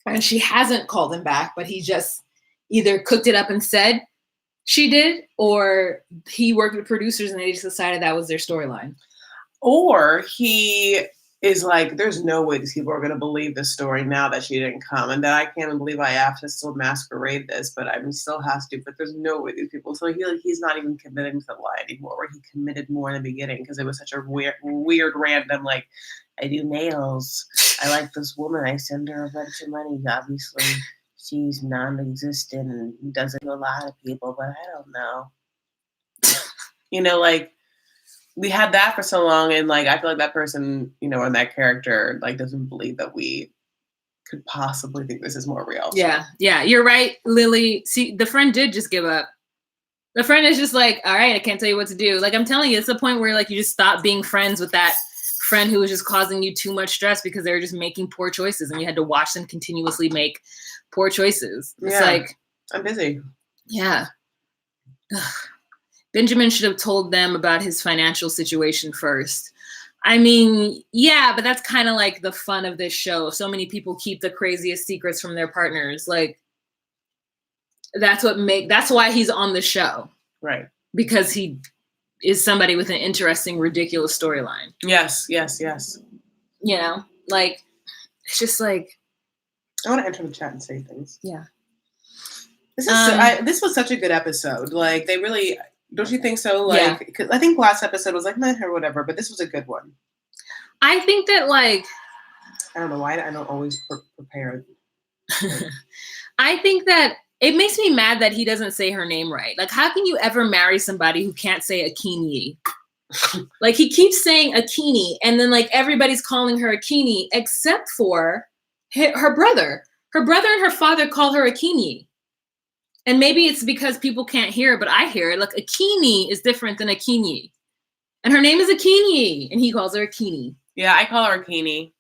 and she hasn't called him back, but he just either cooked it up and said she did, or he worked with producers and they just decided that was their storyline. Or he is like, there's no way these people are going to believe this story now that she didn't come, and that I can't even believe I have to still masquerade this, but I still has to, but there's no way these people. So he's not even committing to the lie anymore, where he committed more in the beginning because it was such a weird random, like, I do nails. I like this woman. I send her a bunch of money. Obviously, she's non-existent and doesn't know a lot of people, but I don't know. Like, we had that for so long, and like I feel like that person, and that character, like, doesn't believe that we could possibly think this is more real. Yeah, you're right, Lily. See, the friend did just give up. The friend is just like, all right, I can't tell you what to do. Like, I'm telling you, it's the point where like you just stop being friends with that friend who was just causing you too much stress because they were just making poor choices and you had to watch them continuously make poor choices. It's like, I'm busy. Yeah. Ugh. Benjamin should have told them about his financial situation first. I mean, yeah, but that's kind of like the fun of this show. So many people keep the craziest secrets from their partners. Like, that's why he's on the show. Right. because he is somebody with an interesting, ridiculous storyline. Yes, yes, yes. You know, like, it's just like, I want to enter the chat and say things. yeah. This was such a good episode. Like, they really, don't you think so? Like, 'cause I think last episode was like, meh, or whatever, but this was a good one. I think that, like, I don't know why I don't always prepare. I think that it makes me mad that he doesn't say her name right. Like, how can you ever marry somebody who can't say Akini? Like, he keeps saying Akini, and then, like, everybody's calling her Akini except for her brother. Her brother and her father call her Akini. And maybe it's because people can't hear it, but I hear it. Like, Akini is different than Akini. And her name is Akini, and he calls her Akini. Yeah, I call her Akini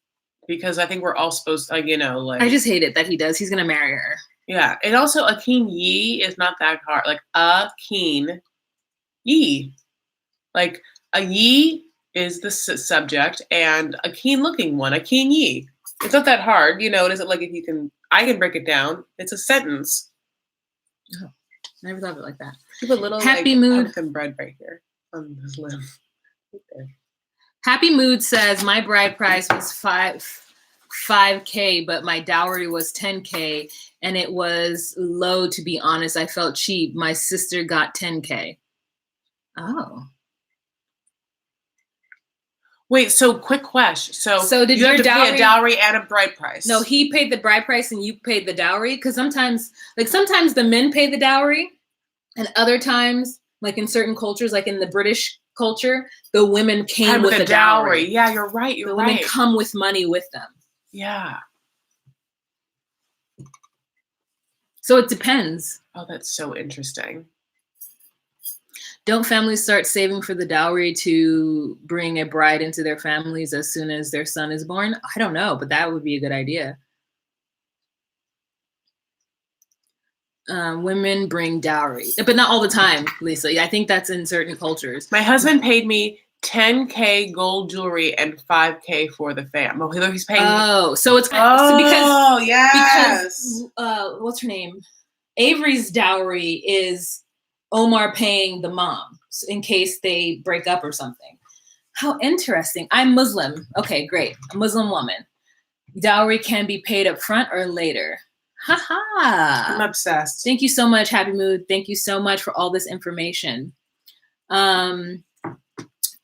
because I think we're all supposed to, you know, like. I just hate it that he does. He's going to marry her. Yeah, and also Akin-Yi is not that hard. Like, Akin-Yi. Like, a Yi is the subject, and a keen-looking one, Akin-Yi. It's not that hard, you know. It isn't like if you can. I can break it down. It's a sentence. Oh, never thought of it like that. Give a little Happy like, mood. pumpkin bread right here on his limb. Okay. Happy Mood says my bride price was $5K, but my dowry was $10K, and it was low. To be honest, I felt cheap. My sister got $10K. Oh. Wait, so quick question. So did you your have to dowry pay a dowry and a bride price? No, he paid the bride price and you paid the dowry. Because sometimes the men pay the dowry, and other times, like in certain cultures, like in the British culture, the women came with a dowry. Yeah, you're right. The women come with money with them. Yeah. So it depends. Oh, that's so interesting. Don't families start saving for the dowry to bring a bride into their families as soon as their son is born? I don't know, but that would be a good idea. Women bring dowry, but not all the time, Lisa. I think that's in certain cultures. My husband paid me $10K gold jewelry and $5K for the fam. Oh, he's paying. Oh, so it's because what's her name? Avery's dowry is Omar paying the mom in case they break up or something. How interesting. I'm Muslim. Okay, great. A Muslim woman. Dowry can be paid up front or later. Haha. I'm obsessed. Thank you so much, Happy Mood. Thank you so much for all this information.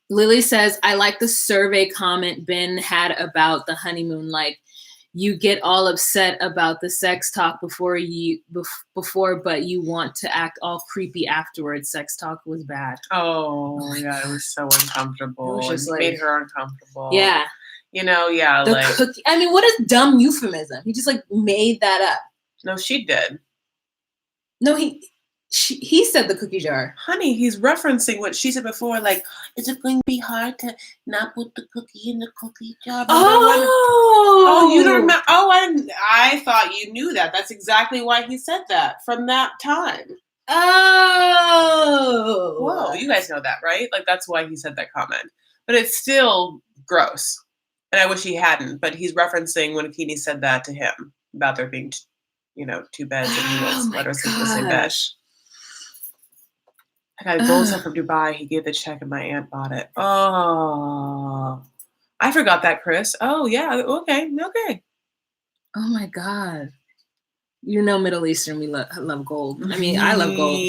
Lily says, I like the survey comment Ben had about the honeymoon. Like, you get all upset about the sex talk before, but you want to act all creepy afterwards. Sex talk was bad. Oh, yeah, it was so uncomfortable. It was just like, made her uncomfortable. Yeah. You know, yeah, the like. Cookie, I mean, what a dumb euphemism. He just, like, made that up. No, she did. No, he said the cookie jar. Honey, he's referencing what she said before. Like, is it going to be hard to not put the cookie in the cookie jar? Oh, you don't remember? Oh, I thought you knew that. That's exactly why he said that from that time. Oh. Whoa, you guys know that, right? Like, that's why he said that comment. But it's still gross. And I wish he hadn't. But he's referencing when Akini said that to him about there being, two beds, and he was let her sleep in the same bed. I got a gold set from Dubai. He gave the check and my aunt bought it. Oh, I forgot that, Chris. Oh, yeah. Okay. Oh, my God. You know, Middle Eastern, we love gold. I mean, I love gold.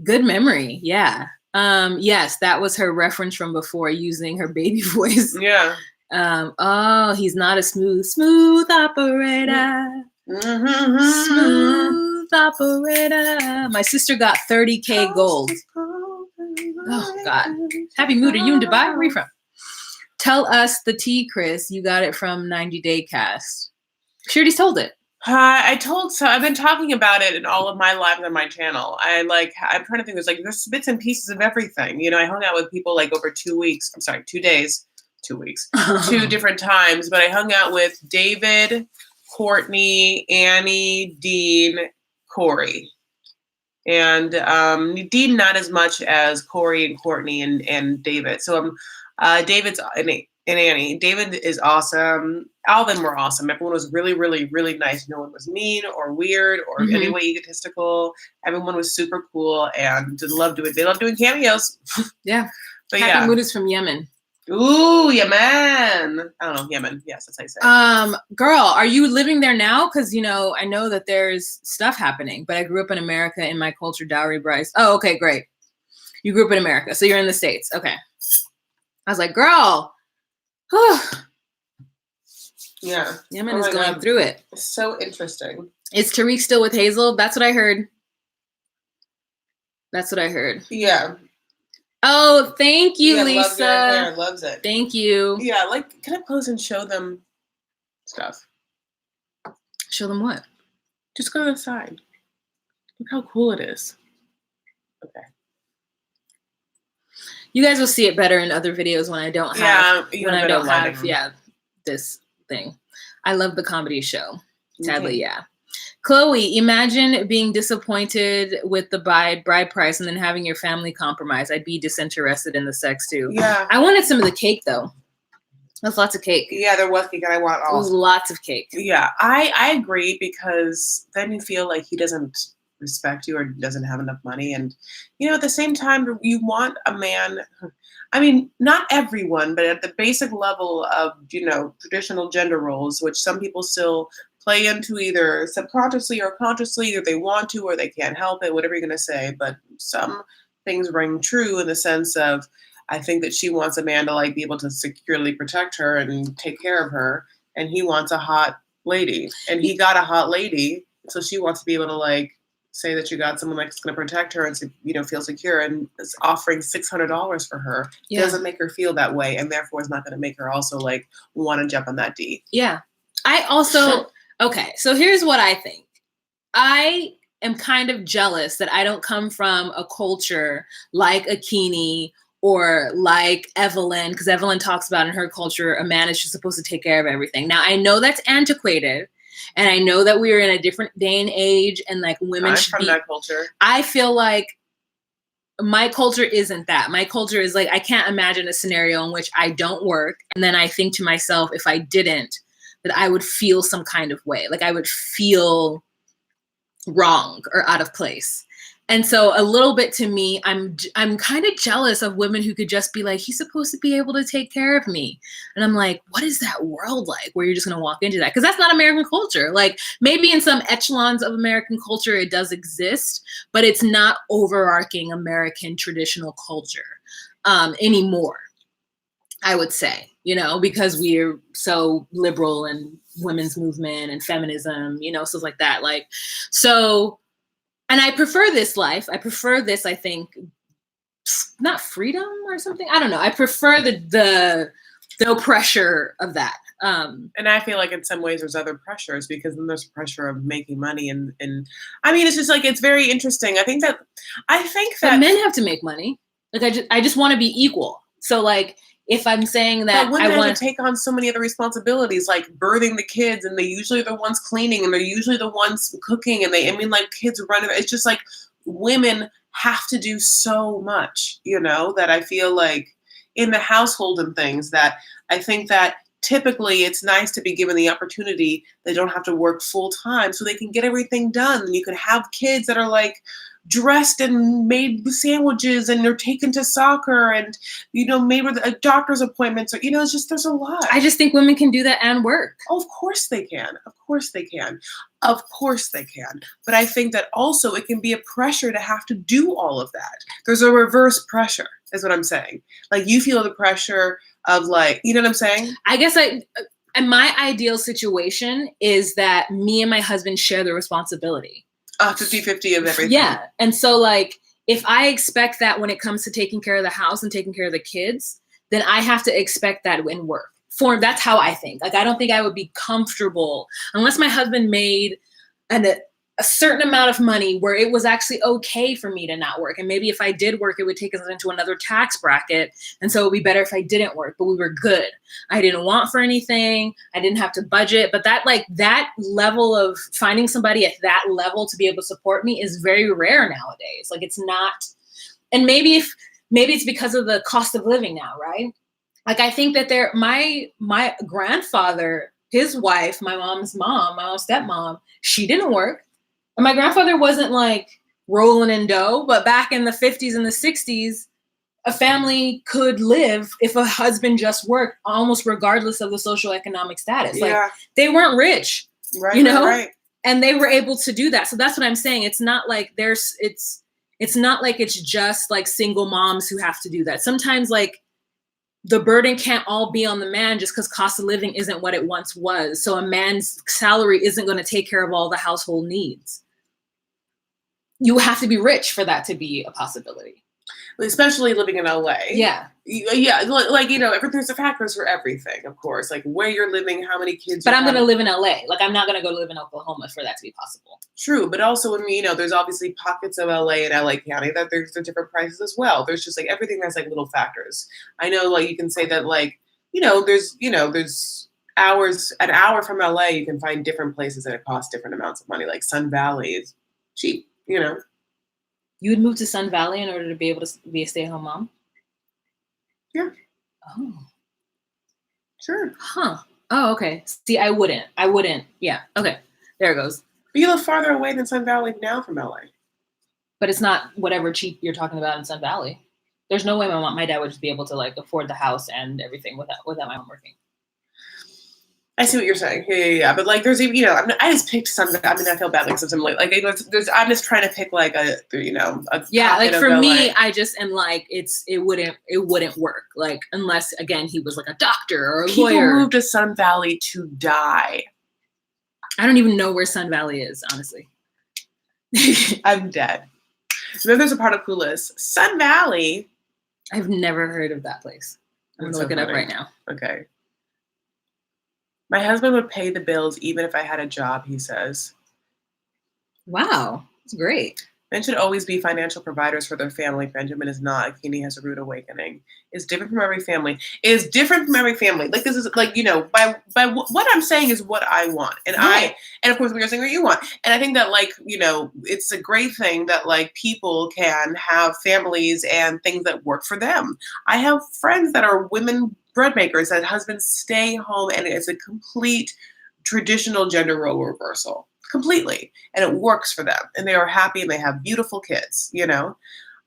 Good memory. Yeah. Yes, that was her reference from before, using her baby voice. Yeah. Oh, he's not a smooth operator. Mm-hmm. Smooth operator. My sister got 30K gold. Oh, God. Happy Mood. Are you in Dubai? Where are you from? Tell us the tea, Chris. You got it from 90 Day Cast. She already told it. I've been talking about it in all of my lives on my channel. I'm trying to think. There's bits and pieces of everything. I hung out with people like over 2 weeks. I'm sorry, 2 days, 2 weeks, 2 different times. But I hung out with David, Courtney, Annie, Dean, Corey. And Dean not as much as Corey and Courtney and David. So David's and Annie. David is awesome. All of them were awesome. Everyone was really, really, really nice. No one was mean or weird or Mhm. any way egotistical. Everyone was super cool and they love doing cameos. Yeah. But Happy yeah. Mood is from Yemen. Ooh, Yemen. I don't know, Yemen. Yes, that's how you say it. Girl, are you living there now? Because, you know, I know that there's stuff happening, but I grew up in America in my culture, dowry Bryce. Oh, okay, great. You grew up in America, so you're in the States. Okay. I was like, girl. Yeah. Yemen is going through it. So interesting. Is Tariq still with Hazel? That's what I heard. Yeah. Oh, thank you, yeah, Lisa. Loves your hair. Loves it. Thank you. Yeah, like, can I pose and show them stuff? Show them what? Just go to the side. Look how cool it is. Okay. You guys will see it better in other videos when I don't have this thing. I love the comedy show. Sadly, yeah. Chloe, imagine being disappointed with the bride price and then having your family compromise. I'd be disinterested in the sex too. Yeah. I wanted some of the cake though. That's lots of cake. Yeah, there was cake and I want all. It was lots of cake. Yeah, I agree because then you feel like he doesn't respect you or doesn't have enough money. And, you know, at the same time, you want a man, I mean, not everyone, but at the basic level of, you know, traditional gender roles, which some people still play into either subconsciously or consciously, either they want to or they can't help it, whatever you're going to say. But some things ring true in the sense of, I think that she wants a man to like be able to securely protect her and take care of her. And he wants a hot lady and he got a hot lady. So she wants to be able to like say that you got someone that's going to protect her and, you know, feel secure, and is offering $600 for her. Yeah. Doesn't make her feel that way. And therefore is not going to make her also like want to jump on that D. Yeah. I also, okay. So here's what I think. I am kind of jealous that I don't come from a culture like Akini or like Evelyn, because Evelyn talks about in her culture, a man is just supposed to take care of everything. Now, I know that's antiquated, and I know that we are in a different day and age, and like women should be. I'm from that culture. I feel like my culture isn't that. My culture is like, I can't imagine a scenario in which I don't work, and then I think to myself, if I didn't, that I would feel some kind of way. Like I would feel wrong or out of place. And so a little bit to me, I'm kind of jealous of women who could just be like, he's supposed to be able to take care of me. And I'm like, what is that world like where you're just going to walk into that? Because that's not American culture. Like maybe in some echelons of American culture, it does exist, but it's not overarching American traditional culture anymore, I would say, you know, because we're so liberal and women's movement and feminism, you know, stuff like that. Like, so... And I prefer this life. I prefer this, I think, not freedom or something. I don't know. I prefer the no pressure of that. And I feel like in some ways there's other pressures, because then there's pressure of making money. And I mean, it's just like, it's very interesting. I think that but men have to make money. Like I just want to be equal. So like, if I'm saying that women have to take on so many other responsibilities, like birthing the kids, and they usually are the ones cleaning, and they're usually the ones cooking, and like kids running. It's just like women have to do so much, you know, that I feel like in the household and things that I think that typically it's nice to be given the opportunity. They don't have to work full time so they can get everything done. And you can have kids that are like dressed and made sandwiches, and they're taken to soccer, and, you know, made with doctor's appointments, or, you know, it's just, there's a lot. I just think women can do that and work. Oh, of course they can. Of course they can. Of course they can. But I think that also it can be a pressure to have to do all of that. There's a reverse pressure, is what I'm saying. Like you feel the pressure of like, you know what I'm saying? I guess and my ideal situation is that me and my husband share the responsibility. 50-50 of everything. Yeah. And so like, if I expect that when it comes to taking care of the house and taking care of the kids, then I have to expect that in work. That's how I think. Like, I don't think I would be comfortable unless my husband made a certain amount of money where it was actually okay for me to not work. And maybe if I did work, it would take us into another tax bracket. And so it would be better if I didn't work, but we were good. I didn't want for anything. I didn't have to budget. But that level of finding somebody at that level to be able to support me is very rare nowadays. Like it's not, and maybe it's because of the cost of living now, right? Like, I think that my grandfather, his wife, my mom's stepmom, she didn't work. And my grandfather wasn't like rolling in dough, but back in the 50s and the 60s, a family could live if a husband just worked, almost regardless of the social economic status. Like, they weren't rich, Right, you know? right. And they were able to do that. So that's what I'm saying. It's not like it's not like it's just like single moms who have to do that. Sometimes like the burden can't all be on the man just because cost of living isn't what it once was. So a man's salary isn't going to take care of all the household needs. You have to be rich for that to be a possibility. Especially living in LA. Yeah. Yeah, like, you know, there's a factors for everything, of course. Like where you're living, how many kids But I'm going to live in LA. Like, I'm not going to go live in Oklahoma for that to be possible. True, but also, I mean, you know, there's obviously pockets of LA and LA County that there's the different prices as well. There's just like everything that's like little factors. I know, like, you can say that, like, there's an hour from LA, you can find different places that it costs different amounts of money. Like Sun Valley is cheap, you know. You would move to Sun Valley in order to be able to be a stay-at-home mom? Yeah. Oh. Sure. Huh. Oh, okay. See, I wouldn't. Yeah. Okay. There it goes. But you live farther away than Sun Valley now from LA. But it's not whatever cheap you're talking about in Sun Valley. There's no way my dad would just be able to like afford the house and everything without my mom working. I see what you're saying. Yeah. But like, there's even, you know, I just picked some. I mean, I feel bad because I'm like I'm just trying to pick like a yeah. Like for me, I just am like it wouldn't work. Like unless again he was like a doctor or a lawyer. People move to Sun Valley to die. I don't even know where Sun Valley is, honestly. I'm dead. Then there's a part of Clueless. Sun Valley. I've never heard of that place. I'm gonna look it up right now. Okay. My husband would pay the bills even if I had a job, he says. Wow, that's great. Men should always be financial providers for their family. Benjamin is not. Akini has a rude awakening. It's different from every family. Like this is like, you know, by what I'm saying is what I want. And right. And of course we are saying what you want. And I think that like, you know, it's a great thing that like people can have families and things that work for them. I have friends that are women bread makers that husbands stay home and it's a complete traditional gender role reversal. Completely. And it works for them. And they are happy and they have beautiful kids, you know.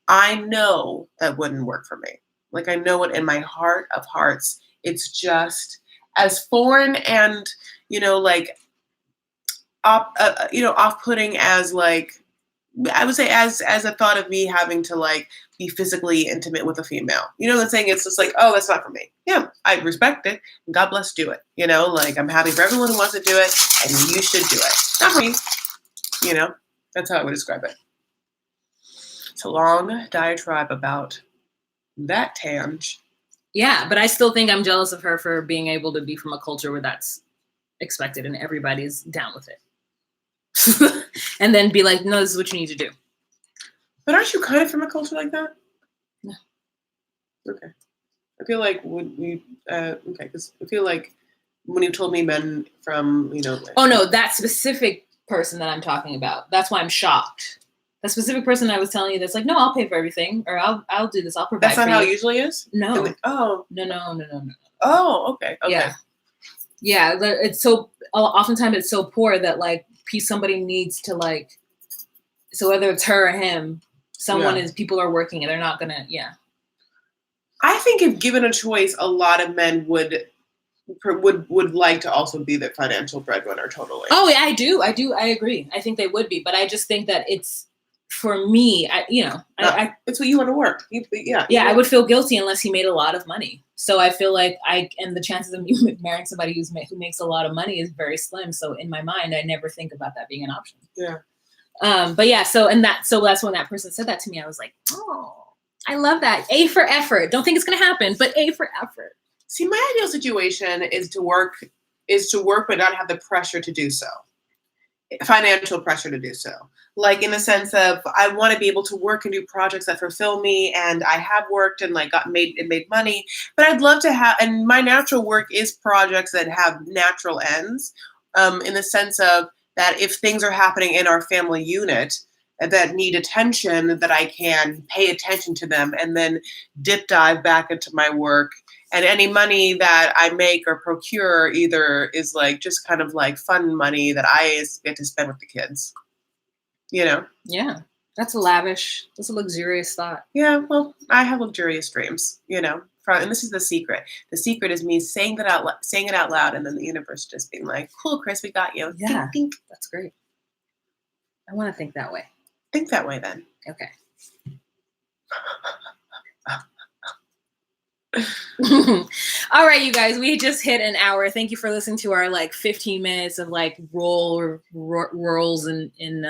I know that wouldn't work for me. Like I know it in my heart of hearts. It's just as foreign and, you know, like, off-putting as like, I would say as a thought of me having to like be physically intimate with a female. You know what I'm saying? It's just like, oh, that's not for me. Yeah, I respect it. God bless, do it. You know, like I'm happy for everyone who wants to do it and you should do it. Not for me. You know, that's how I would describe it. It's a long diatribe about that Tange. Yeah, but I still think I'm jealous of her for being able to be from a culture where that's expected and everybody's down with it. And then be like, no, this is what you need to do. But aren't you kind of from a culture like that? No. Okay. I feel like because I feel like when you told me men from, you know. Oh no, that specific person that I'm talking about. That's why I'm shocked. That specific person I was telling you that's like, no, I'll pay for everything, or I'll do this, I'll provide. That's not how it usually is? No. Oh. No. Oh, okay. Yeah. It's so oftentimes it's so poor that like somebody needs to like, so whether it's her or him, people are working and they're not gonna. I think if given a choice, a lot of men would like to also be the financial breadwinner. Totally. Oh yeah, I do. I agree. I think they would be, but I just think that it's for me. It's what you want to work. I would feel guilty unless he made a lot of money. So I feel like and the chances of me marrying somebody who makes a lot of money is very slim. So in my mind, I never think about that being an option. Yeah. But yeah. So that's when that person said that to me. I was like, oh, I love that. A for effort. Don't think it's gonna happen, but A for effort. See, my ideal situation is to work, but not have the pressure to do so. Financial pressure to do so. Like in the sense of I want to be able to work and do projects that fulfill me, and I have worked and like made money, but I'd love to have, and my natural work is projects that have natural ends, in the sense of that if things are happening in our family unit that need attention, that I can pay attention to them and then dip dive back into my work And any money that I make or procure either is like just kind of like fun money that I get to spend with the kids. You know? Yeah. That's lavish. That's a luxurious thought. Yeah, well, I have luxurious dreams, you know. And this is the secret. The secret is me saying it out loud, and then the universe just being like, "Cool, Chris, we got you." Yeah, ding, ding. That's great. I want to think that way. Think that way, then. Okay. All right, you guys, we just hit an hour. Thank you for listening to our like 15 minutes of like roles in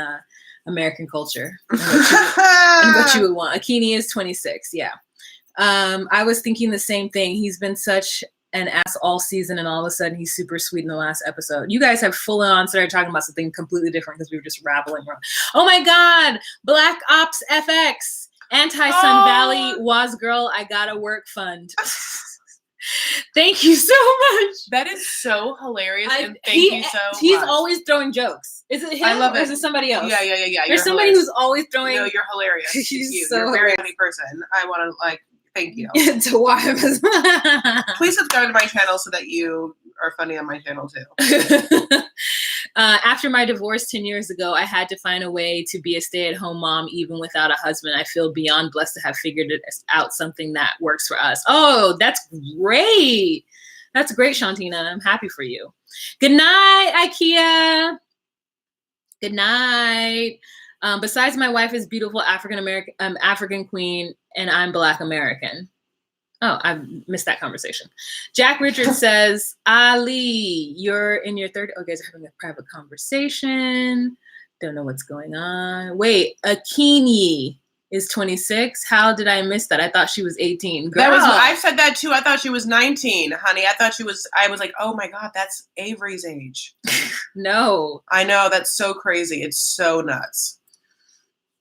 American culture and what you would want. Akini is 26. Yeah. I was thinking the same thing. He's been such an ass all season, and all of a sudden he's super sweet in the last episode. You guys have full on started talking about something completely different because we were just rattling around. Oh my God, Black Ops FX, Anti-Sun Valley, Was Girl, I Gotta Work Fund. Thank you so much. That is so hilarious, and thank you so much. He's always throwing jokes. Is it him? I love it. Or is it somebody else? Yeah. There's somebody who's always throwing. No, you're hilarious. She's you're a very funny person. I want to like thank you. To watch. Please subscribe to my channel so that you are funny on my channel too. After my divorce 10 years ago, I had to find a way to be a stay-at-home mom even without a husband. I feel beyond blessed to have figured it out, something that works for us. Oh, that's great. That's great, Shantina. I'm happy for you. Good night, IKEA. Good night. Besides, my wife is beautiful African queen, and I'm Black American. Oh, I missed that conversation. Jack Richards says, Ali, you're in your third. Oh, guys are having a private conversation. Don't know what's going on. Wait, Akini is 26. How did I miss that? I thought she was 18. Girl. I said that too. I thought she was 19, honey. I was like, oh my God, that's Avery's age. No. I know, that's so crazy. It's so nuts.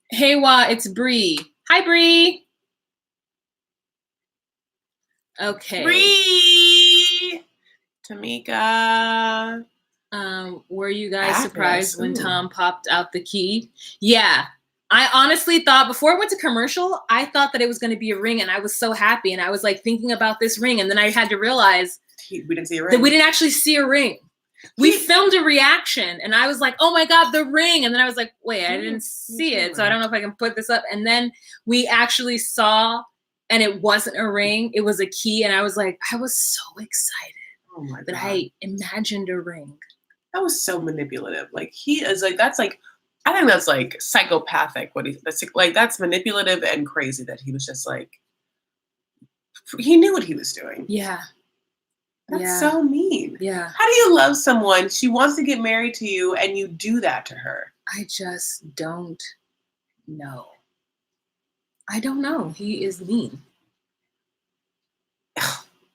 Hey, it's Bree. Hi, Bree. Okay. Bree. Tamika. Were you guys surprised when Tom popped out the key? Yeah. I honestly thought before it went to commercial, I thought that it was going to be a ring, and I was so happy. And I was like thinking about this ring, and then I had to realize we didn't see a ring. That we didn't actually see a ring. We filmed a reaction, and I was like, oh my God, the ring. And then I was like, wait, I didn't see it. So I don't know if I can put this up. And then we actually saw, and it wasn't a ring. It was a key. And I was like, I was so excited that I imagined a ring. That was so manipulative. Like, he is like, that's like, I think that's like psychopathic. That's manipulative and crazy that he was just like, he knew what he was doing. Yeah. That's so mean. Yeah. How do you love someone? She wants to get married to you and you do that to her. I just don't know. I don't know. He is mean.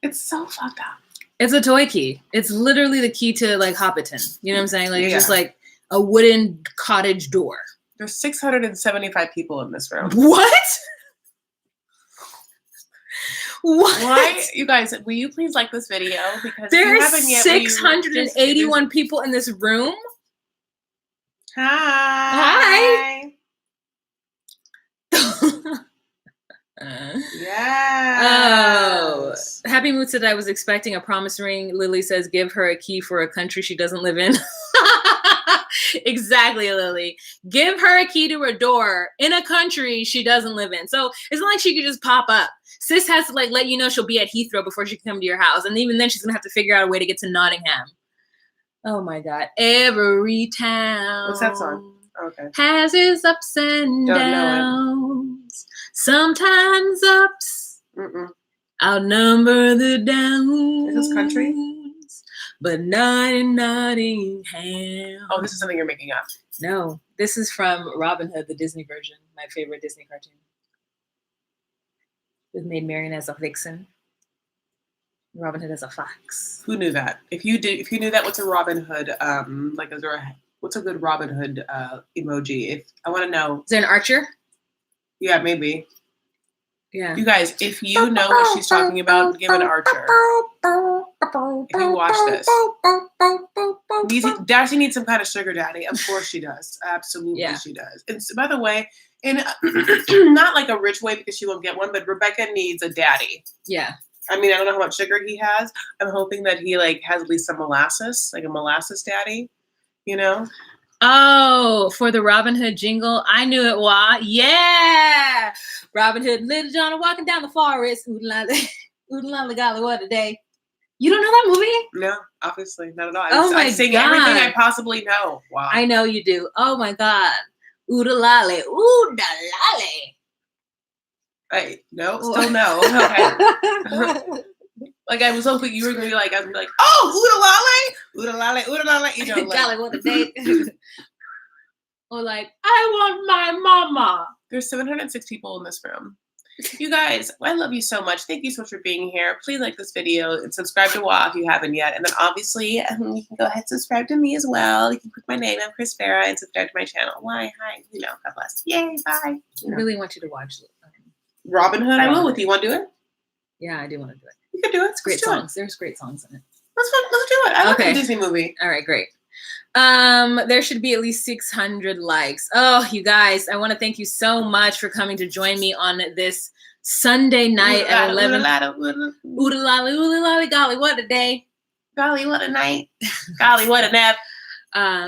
It's so fucked up. It's a toy key. It's literally the key to like Hobbiton. You know what I'm saying? Like it's just like a wooden cottage door. There's 675 people in this room. What? What? Why, you guys? Will you please like this video because there's 681 people in this room. Hi. Oh, Happy Mood said I was expecting a promise ring. Lily says give her a key for a country she doesn't live in. Exactly, Lily. Give her a key to a door in a country she doesn't live in. So it's not like she could just pop up. Sis has to like let you know she'll be at Heathrow before she can come to your house. And even then she's gonna have to figure out a way to get to Nottingham. Oh my God. Every town. What's that song? Okay. Has its ups and downs. Sometimes ups outnumber the downs. Is this country? But not in Nottingham. Oh, this is something you're making up. No, this is from Robin Hood, the Disney version, my favorite Disney cartoon. With Maid Marian as a vixen, Robin Hood as a fox. Who knew that? If you knew that, what's a Robin Hood? What's a good Robin Hood emoji? If I want to know, is there an archer? Yeah, maybe. Yeah. You guys, if you know what she's talking about, give an archer. If you watch this, Darcy needs some kind of sugar daddy. Of course she does. Absolutely, she does. And so, by the way, in not like a rich way because she won't get one, but Rebecca needs a daddy. Yeah. I mean, I don't know how much sugar he has. I'm hoping that he like has at least some molasses, like a molasses daddy, you know? Oh, for the Robin Hood jingle. I knew it. Why? Yeah. Robin Hood and Little John are walking down the forest. Oodle golly, what a day. You don't know that movie? No, obviously not at all. I sing God. Everything I possibly know. Wow. I know you do. Oh my God. Oodalale. Oodalale. Right. No, still no. Okay. Like I was hoping you were gonna be like, I'd be like, oh, oodalale. You know, like, golly, what a day. Or like, I want my mama. There's 706 people in this room. You guys, I love you so much. Thank you so much for being here. Please like this video and subscribe to WA if you haven't yet. And then obviously, you can go ahead and subscribe to me as well. You can click my name. I'm Chris Farah and subscribe to my channel. Why? Hi. You know, God bless. Yay. Bye. I really want you to watch Robin Hood. I will with you. Want to do it? Yeah, I do want to do it. You can do it. It's great songs. There's great songs in it. Let's do it. I love a Disney movie. All right, great. There should be at least 600 likes. Oh, you guys, I want to thank you so much for coming to join me on this Sunday night at 11. Oodalali, golly, what a day. Golly, what a night. Golly, what a nap.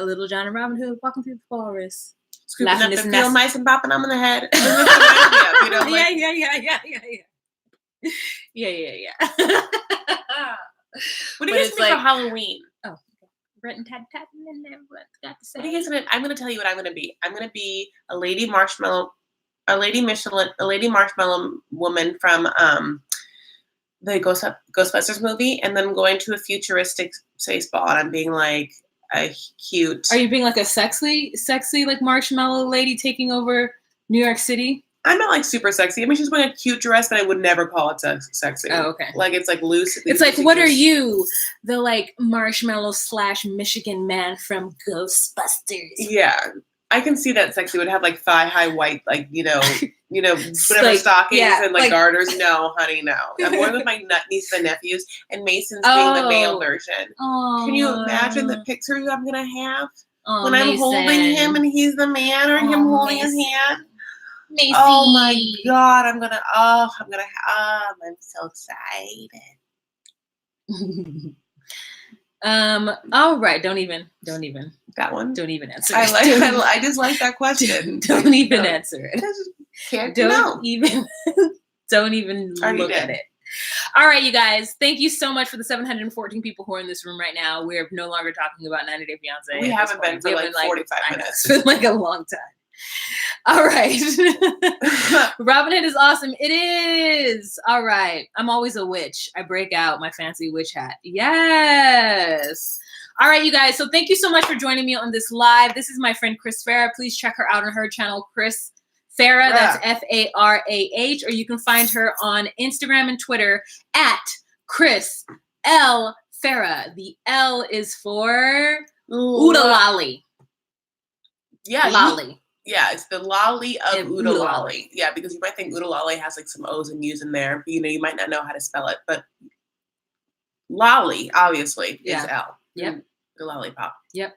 Little John and Robin Hood walking through the forest. Scooping up the field mice and bopping them in the head. You know, like, yeah. What do you guys think for Halloween? Oh, Brent and Tad and everyone's got to say. What do you guys I'm gonna tell you what I'm gonna be. I'm gonna be a lady marshmallow woman from the Ghostbusters movie, and then going to a futuristic space ball, and I'm being like a cute. Are you being like a sexy like marshmallow lady taking over New York City? I'm not like super sexy. I mean, she's wearing a cute dress, but I would never call it sexy. Oh, okay. Like it's like loose. It's like, what are you? The like marshmallow / Michigan man from Ghostbusters. Yeah, I can see that sexy would have like thigh high white, like whatever like, stockings and like garters. No, honey, no. I'm more with my nieces and nephews, and Mason's being the male version. Can you imagine the pictures I'm gonna have when I'm holding him and he's the man, or him holding his hand? Macy. Oh my God, I'm so excited. All right, don't even that one. Don't even answer. I just like that question. Don't even answer it. Don't even look at it. All right, you guys. Thank you so much for the 714 people who are in this room right now. We're no longer talking about 90 Day Fiancé. We haven't been for like 45 minutes. It's been like a long time. All right. Robin Hood is awesome. It is. All right. I'm always a witch. I break out my fancy witch hat. Yes. All right, you guys. So thank you so much for joining me on this live. This is my friend Chris Farah. Please check her out on her channel, Chris Farah. That's Farah. Or you can find her on Instagram and Twitter at Chris L. Farah. The L is for Oodalali. Yeah. Lolly. Yeah, it's the lolly of Oodalali. Yeah, because you might think Oodalali has like some O's and U's in there. But, you might not know how to spell it. But lolly, obviously, is L. Yep. The lollipop. Yep.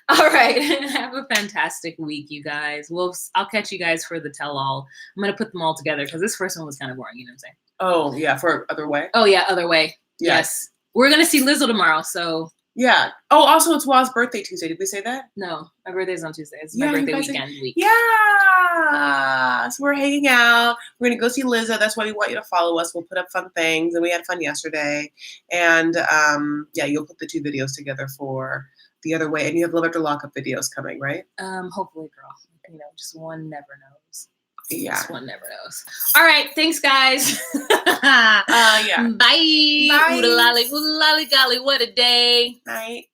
All right. Have a fantastic week, you guys. I'll catch you guys for the tell-all. I'm going to put them all together because this first one was kind of boring. You know what I'm saying? Oh, yeah. For Other Way? Oh, yeah. Other Way. Yes. We're going to see Lizzo tomorrow, so... Yeah. Oh, also, it's Wa's birthday Tuesday. Did we say that? No. My birthday's on Tuesday. It's my birthday week. Yeah. So we're hanging out. We're going to go see Lizzo. That's why we want you to follow us. We'll put up fun things. And we had fun yesterday. And, you'll put the 2 videos together for The Other Way. And you have Love After Lockup videos coming, right? Hopefully, girl. Just one never knows. Yeah. Just one never knows. All right. Thanks, guys. Yeah. Bye. Bye. Oodalali, golly, what a day. Night.